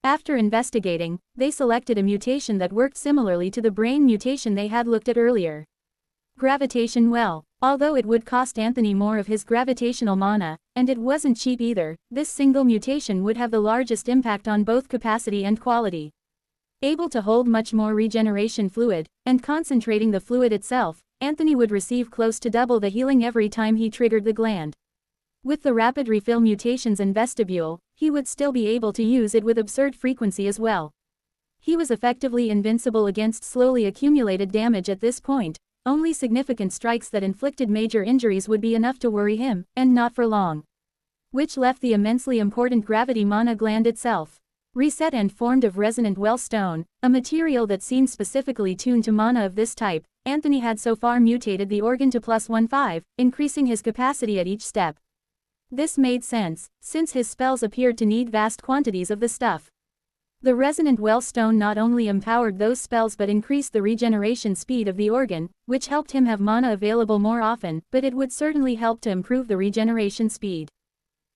After investigating, they selected a mutation that worked similarly to the brain mutation they had looked at earlier. Gravitation well. Although it would cost Anthony more of his gravitational mana, and it wasn't cheap either, this single mutation would have the largest impact on both capacity and quality. Able to hold much more regeneration fluid, and concentrating the fluid itself, Anthony would receive close to double the healing every time he triggered the gland. With the rapid refill mutations and vestibule, he would still be able to use it with absurd frequency as well. He was effectively invincible against slowly accumulated damage at this point. Only significant strikes that inflicted major injuries would be enough to worry him, and not for long. Which left the immensely important gravity mana gland itself. Reset and formed of resonant well stone, a material that seemed specifically tuned to mana of this type, Anthony had so far mutated the organ to +15, increasing his capacity at each step. This made sense, since his spells appeared to need vast quantities of the stuff. The resonant well stone not only empowered those spells but increased the regeneration speed of the organ, which helped him have mana available more often, but it would certainly help to improve the regeneration speed.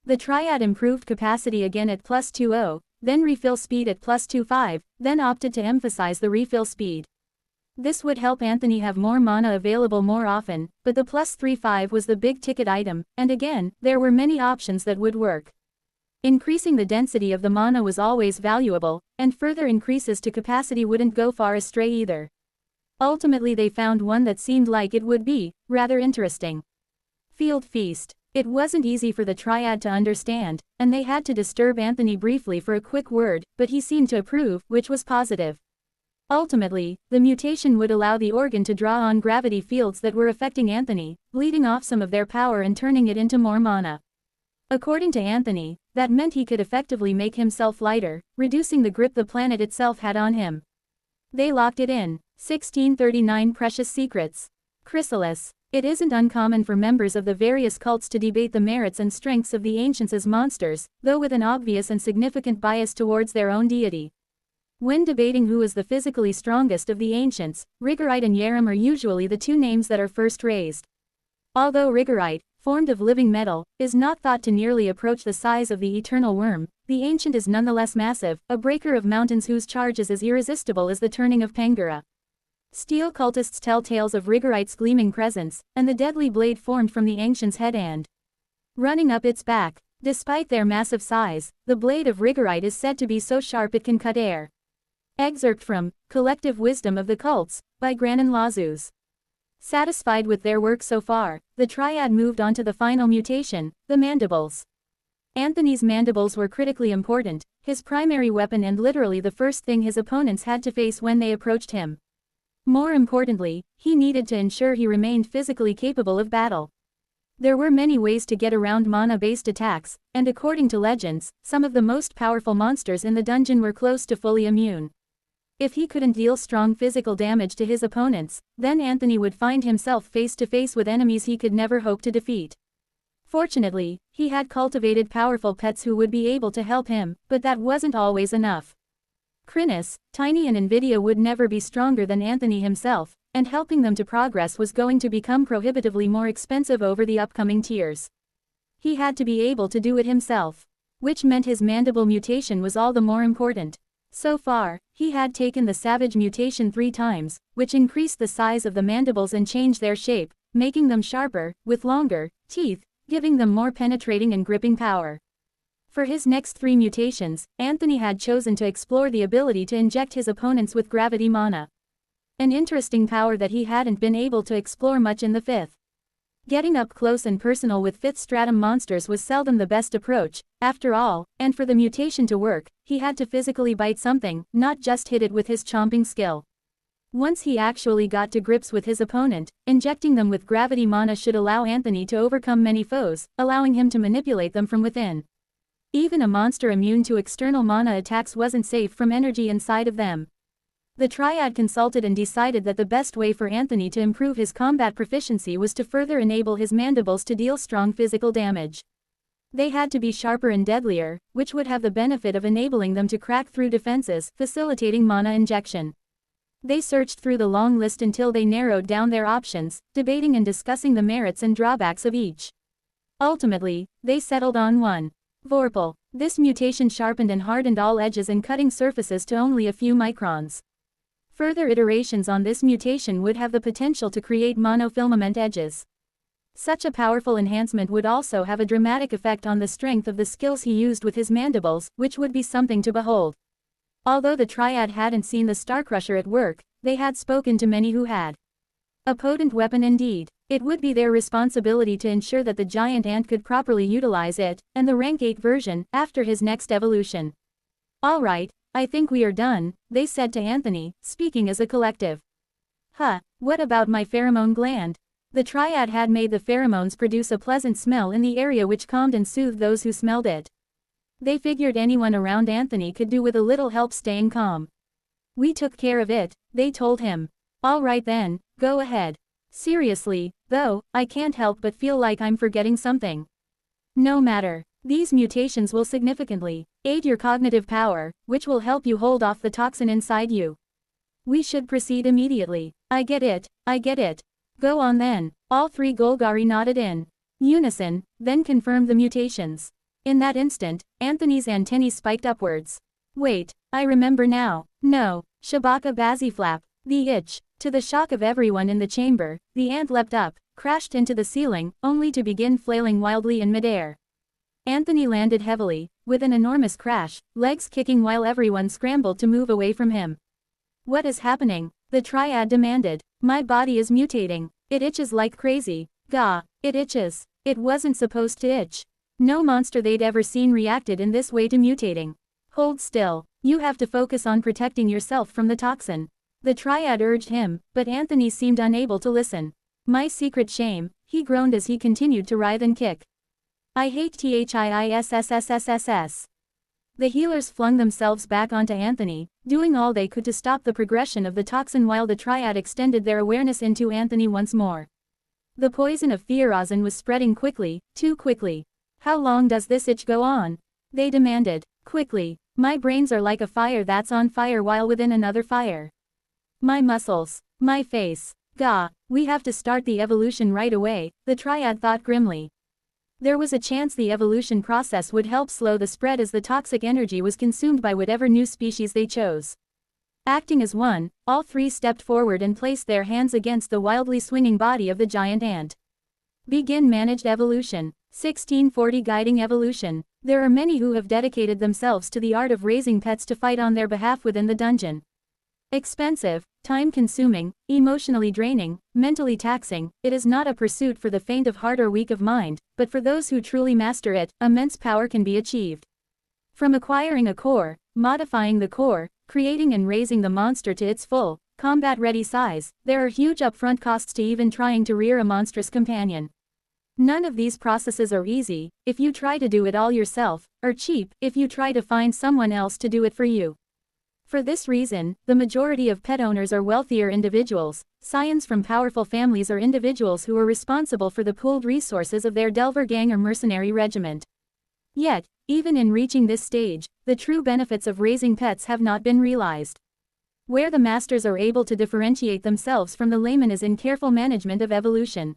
The triad improved capacity again at +20, then refill speed at +25, then opted to emphasize the refill speed. This would help Anthony have more mana available more often, but the +35 was the big ticket item, and again, there were many options that would work. Increasing the density of the mana was always valuable, and further increases to capacity wouldn't go far astray either. Ultimately they found one that seemed like it would be rather interesting. Field Feast. It wasn't easy for the triad to understand, and they had to disturb Anthony briefly for a quick word, but he seemed to approve, which was positive. Ultimately, the mutation would allow the organ to draw on gravity fields that were affecting Anthony, bleeding off some of their power and turning it into more mana. According to Anthony, that meant he could effectively make himself lighter, reducing the grip the planet itself had on him. They locked it in. 1639 Precious Secrets. Chrysalis. It isn't uncommon for members of the various cults to debate the merits and strengths of the ancients as monsters, though with an obvious and significant bias towards their own deity. When debating who is the physically strongest of the ancients, Rigorite and Yaram are usually the two names that are first raised. Although Rigorite, formed of living metal, is not thought to nearly approach the size of the eternal worm, the ancient is nonetheless massive, a breaker of mountains whose charge is as irresistible as the turning of Pangura. Steel cultists tell tales of Rigorite's gleaming presence, and the deadly blade formed from the ancient's head and running up its back. Despite their massive size, the blade of Rigorite is said to be so sharp it can cut air. Excerpt from Collective Wisdom of the Cults, by Granin Lazus. Satisfied with their work so far, the triad moved on to the final mutation, the mandibles. Anthony's mandibles were critically important, his primary weapon and literally the first thing his opponents had to face when they approached him. More importantly, he needed to ensure he remained physically capable of battle. There were many ways to get around mana-based attacks, and according to legends, some of the most powerful monsters in the dungeon were close to fully immune. If he couldn't deal strong physical damage to his opponents, then Anthony would find himself face to face with enemies he could never hope to defeat. Fortunately, he had cultivated powerful pets who would be able to help him, but that wasn't always enough. Chrysalis, Tiny and Nvidia would never be stronger than Anthony himself, and helping them to progress was going to become prohibitively more expensive over the upcoming tiers. He had to be able to do it himself, which meant his mandible mutation was all the more important. So far, he had taken the Savage mutation 3 times, which increased the size of the mandibles and changed their shape, making them sharper, with longer teeth, giving them more penetrating and gripping power. For his next 3 mutations, Anthony had chosen to explore the ability to inject his opponents with gravity mana. An interesting power that he hadn't been able to explore much in the 5th. Getting up close and personal with 5th stratum monsters was seldom the best approach, after all, and for the mutation to work, he had to physically bite something, not just hit it with his chomping skill. Once he actually got to grips with his opponent, injecting them with gravity mana should allow Anthony to overcome many foes, allowing him to manipulate them from within. Even a monster immune to external mana attacks wasn't safe from energy inside of them. The Triad consulted and decided that the best way for Anthony to improve his combat proficiency was to further enable his mandibles to deal strong physical damage. They had to be sharper and deadlier, which would have the benefit of enabling them to crack through defenses, facilitating mana injection. They searched through the long list until they narrowed down their options, debating and discussing the merits and drawbacks of each. Ultimately, they settled on one. Vorpal. This mutation sharpened and hardened all edges and cutting surfaces to only a few microns. Further iterations on this mutation would have the potential to create monofilament edges. Such a powerful enhancement would also have a dramatic effect on the strength of the skills he used with his mandibles, which would be something to behold. Although the Triad hadn't seen the Starcrusher at work, they had spoken to many who had. A potent weapon indeed. It would be their responsibility to ensure that the giant ant could properly utilize it, and the rank 8 version, after his next evolution. Alright, I think we are done, they said to Anthony, speaking as a collective. What about my pheromone gland? The Triad had made the pheromones produce a pleasant smell in the area which calmed and soothed those who smelled it. They figured anyone around Anthony could do with a little help staying calm. We took care of it, they told him. Alright then, go ahead. Seriously, though, I can't help but feel like I'm forgetting something. No matter. These mutations will significantly aid your cognitive power, which will help you hold off the toxin inside you. We should proceed immediately. I get it. Go on then. All 3 Golgari nodded in unison, then confirmed the mutations. In that instant, Anthony's antennae spiked upwards. Wait, I remember now. No, Shabaka Baziflap, the itch. To the shock of everyone in the chamber, the ant leapt up, crashed into the ceiling, only to begin flailing wildly in midair. Anthony landed heavily, with an enormous crash, legs kicking while everyone scrambled to move away from him. What is happening? The Triad demanded. My body is mutating. It itches like crazy. Gah, it itches. It wasn't supposed to itch. No monster they'd ever seen reacted in this way to mutating. Hold still. You have to focus on protecting yourself from the toxin. The Triad urged him, but Anthony seemed unable to listen. My secret shame, he groaned as he continued to writhe and kick. I hate THIISSSSSS. The healers flung themselves back onto Anthony, doing all they could to stop the progression of the toxin while the Triad extended their awareness into Anthony once more. The poison of Theorazin was spreading quickly, too quickly. How long does this itch go on? They demanded. Quickly. My brains are like a fire that's on fire while within another fire. My muscles. My face. Gah, we have to start the evolution right away, the Triad thought grimly. There was a chance the evolution process would help slow the spread as the toxic energy was consumed by whatever new species they chose. Acting as one, all 3 stepped forward and placed their hands against the wildly swinging body of the giant ant. Begin managed evolution. 1640 Guiding evolution. There are many who have dedicated themselves to the art of raising pets to fight on their behalf within the dungeon. Expensive, time-consuming, emotionally draining, mentally taxing, it is not a pursuit for the faint of heart or weak of mind, but for those who truly master it, immense power can be achieved. From acquiring a core, modifying the core, creating and raising the monster to its full, combat-ready size, there are huge upfront costs to even trying to rear a monstrous companion. None of these processes are easy, if you try to do it all yourself, or cheap, if you try to find someone else to do it for you. For this reason, the majority of pet owners are wealthier individuals, scions from powerful families or individuals who are responsible for the pooled resources of their Delver gang or mercenary regiment. Yet, even in reaching this stage, the true benefits of raising pets have not been realized. Where the masters are able to differentiate themselves from the layman is in careful management of evolution.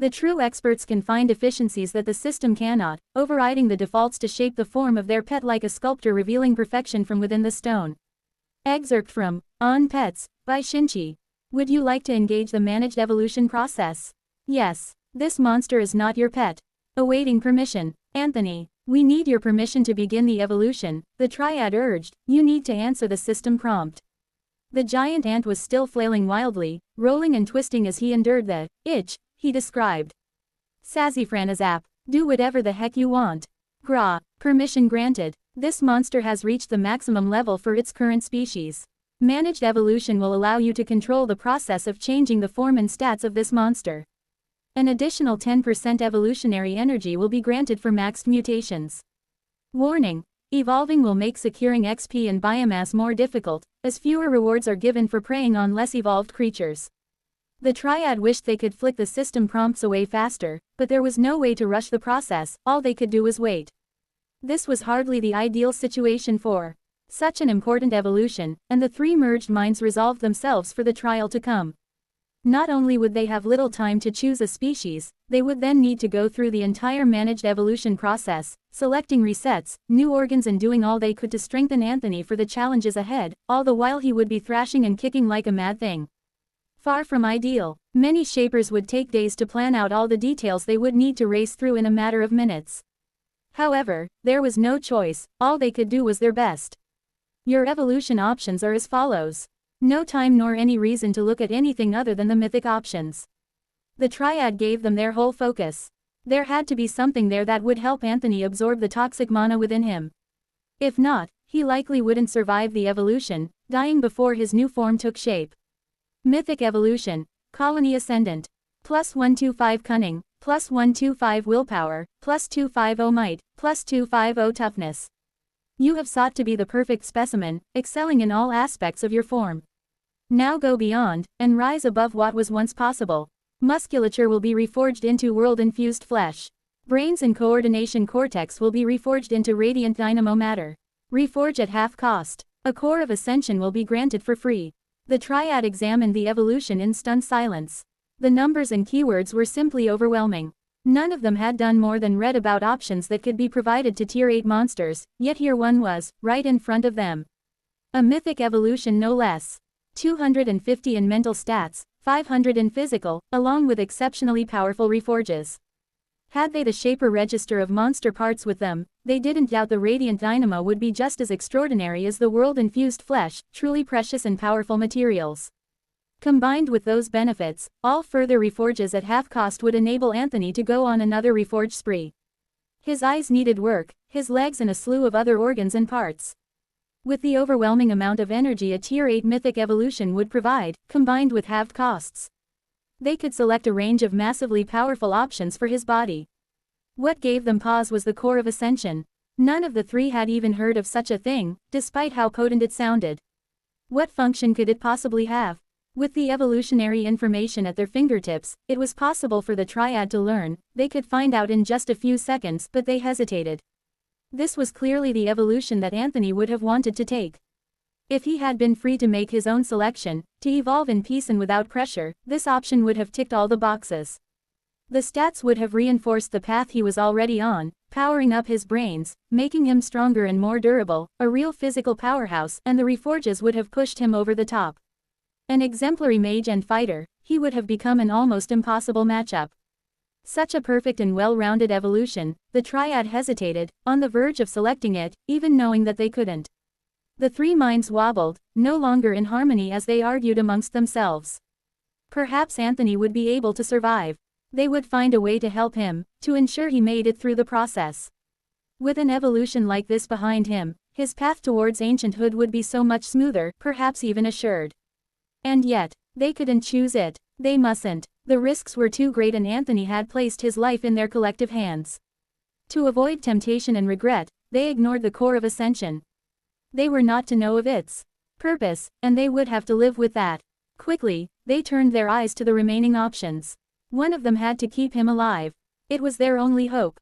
The true experts can find efficiencies that the system cannot, overriding the defaults to shape the form of their pet like a sculptor revealing perfection from within the stone. Excerpt from On Pets, by Shinchi. Would you like to engage the managed evolution process? Yes. This monster is not your pet. Awaiting permission. Anthony, we need your permission to begin the evolution, the triad urged. You need to answer the system prompt. The giant ant was still flailing wildly, rolling and twisting as he endured the itch he described. Sassafranazap, do whatever the heck you want. Gra, permission granted. This monster has reached the maximum level for its current species. Managed evolution will allow you to control the process of changing the form and stats of this monster. An additional 10% evolutionary energy will be granted for maxed mutations. Warning: evolving will make securing XP and biomass more difficult, as fewer rewards are given for preying on less evolved creatures. The triad wished they could flick the system prompts away faster, but there was no way to rush the process, all they could do was wait. This was hardly the ideal situation for such an important evolution, and the three merged minds resolved themselves for the trial to come. Not only would they have little time to choose a species, they would then need to go through the entire managed evolution process, selecting resets, new organs and doing all they could to strengthen Anthony for the challenges ahead, all the while he would be thrashing and kicking like a mad thing. Far from ideal, many shapers would take days to plan out all the details they would need to race through in a matter of minutes. However, there was no choice, all they could do was their best. Your evolution options are as follows. No time nor any reason to look at anything other than the mythic options. The triad gave them their whole focus. There had to be something there that would help Anthony absorb the toxic mana within him. If not, he likely wouldn't survive the evolution, dying before his new form took shape. Mythic evolution, colony ascendant. Plus 125 cunning, plus 125 willpower, plus 250 might, plus 250 toughness. You have sought to be the perfect specimen, excelling in all aspects of your form. Now go beyond, and rise above what was once possible. Musculature will be reforged into world-infused flesh. Brains and coordination cortex will be reforged into radiant dynamo matter. Reforge at half cost. A core of ascension will be granted for free. The triad examined the evolution in stunned silence. The numbers and keywords were simply overwhelming. None of them had done more than read about options that could be provided to Tier 8 monsters, yet here one was, right in front of them. A mythic evolution no less. 250 in mental stats, 500 in physical, along with exceptionally powerful reforges. Had they the Shaper register of monster parts with them, they didn't doubt the Radiant Dynamo would be just as extraordinary as the world-infused flesh, truly precious and powerful materials. Combined with those benefits, all further reforges at half cost would enable Anthony to go on another reforge spree. His eyes needed work, his legs and a slew of other organs and parts. With the overwhelming amount of energy a Tier 8 mythic evolution would provide, combined with halved costs, they could select a range of massively powerful options for his body. What gave them pause was the core of ascension. None of the three had even heard of such a thing, despite how potent it sounded. What function could it possibly have? With the evolutionary information at their fingertips, it was possible for the triad to learn. They could find out in just a few seconds, but they hesitated. This was clearly the evolution that Anthony would have wanted to take. If he had been free to make his own selection, to evolve in peace and without pressure, this option would have ticked all the boxes. The stats would have reinforced the path he was already on, powering up his brains, making him stronger and more durable, a real physical powerhouse, and the reforges would have pushed him over the top. An exemplary mage and fighter, he would have become an almost impossible matchup. Such a perfect and well-rounded evolution, the triad hesitated, on the verge of selecting it, even knowing that they couldn't. The three minds wobbled, no longer in harmony as they argued amongst themselves. Perhaps Anthony would be able to survive. They would find a way to help him, to ensure he made it through the process. With an evolution like this behind him, his path towards ancienthood would be so much smoother, perhaps even assured. And yet, they couldn't choose it. They mustn't. The risks were too great and Anthony had placed his life in their collective hands. To avoid temptation and regret, they ignored the core of Ascension. They were not to know of its purpose, and they would have to live with that. Quickly, they turned their eyes to the remaining options. One of them had to keep him alive. It was their only hope.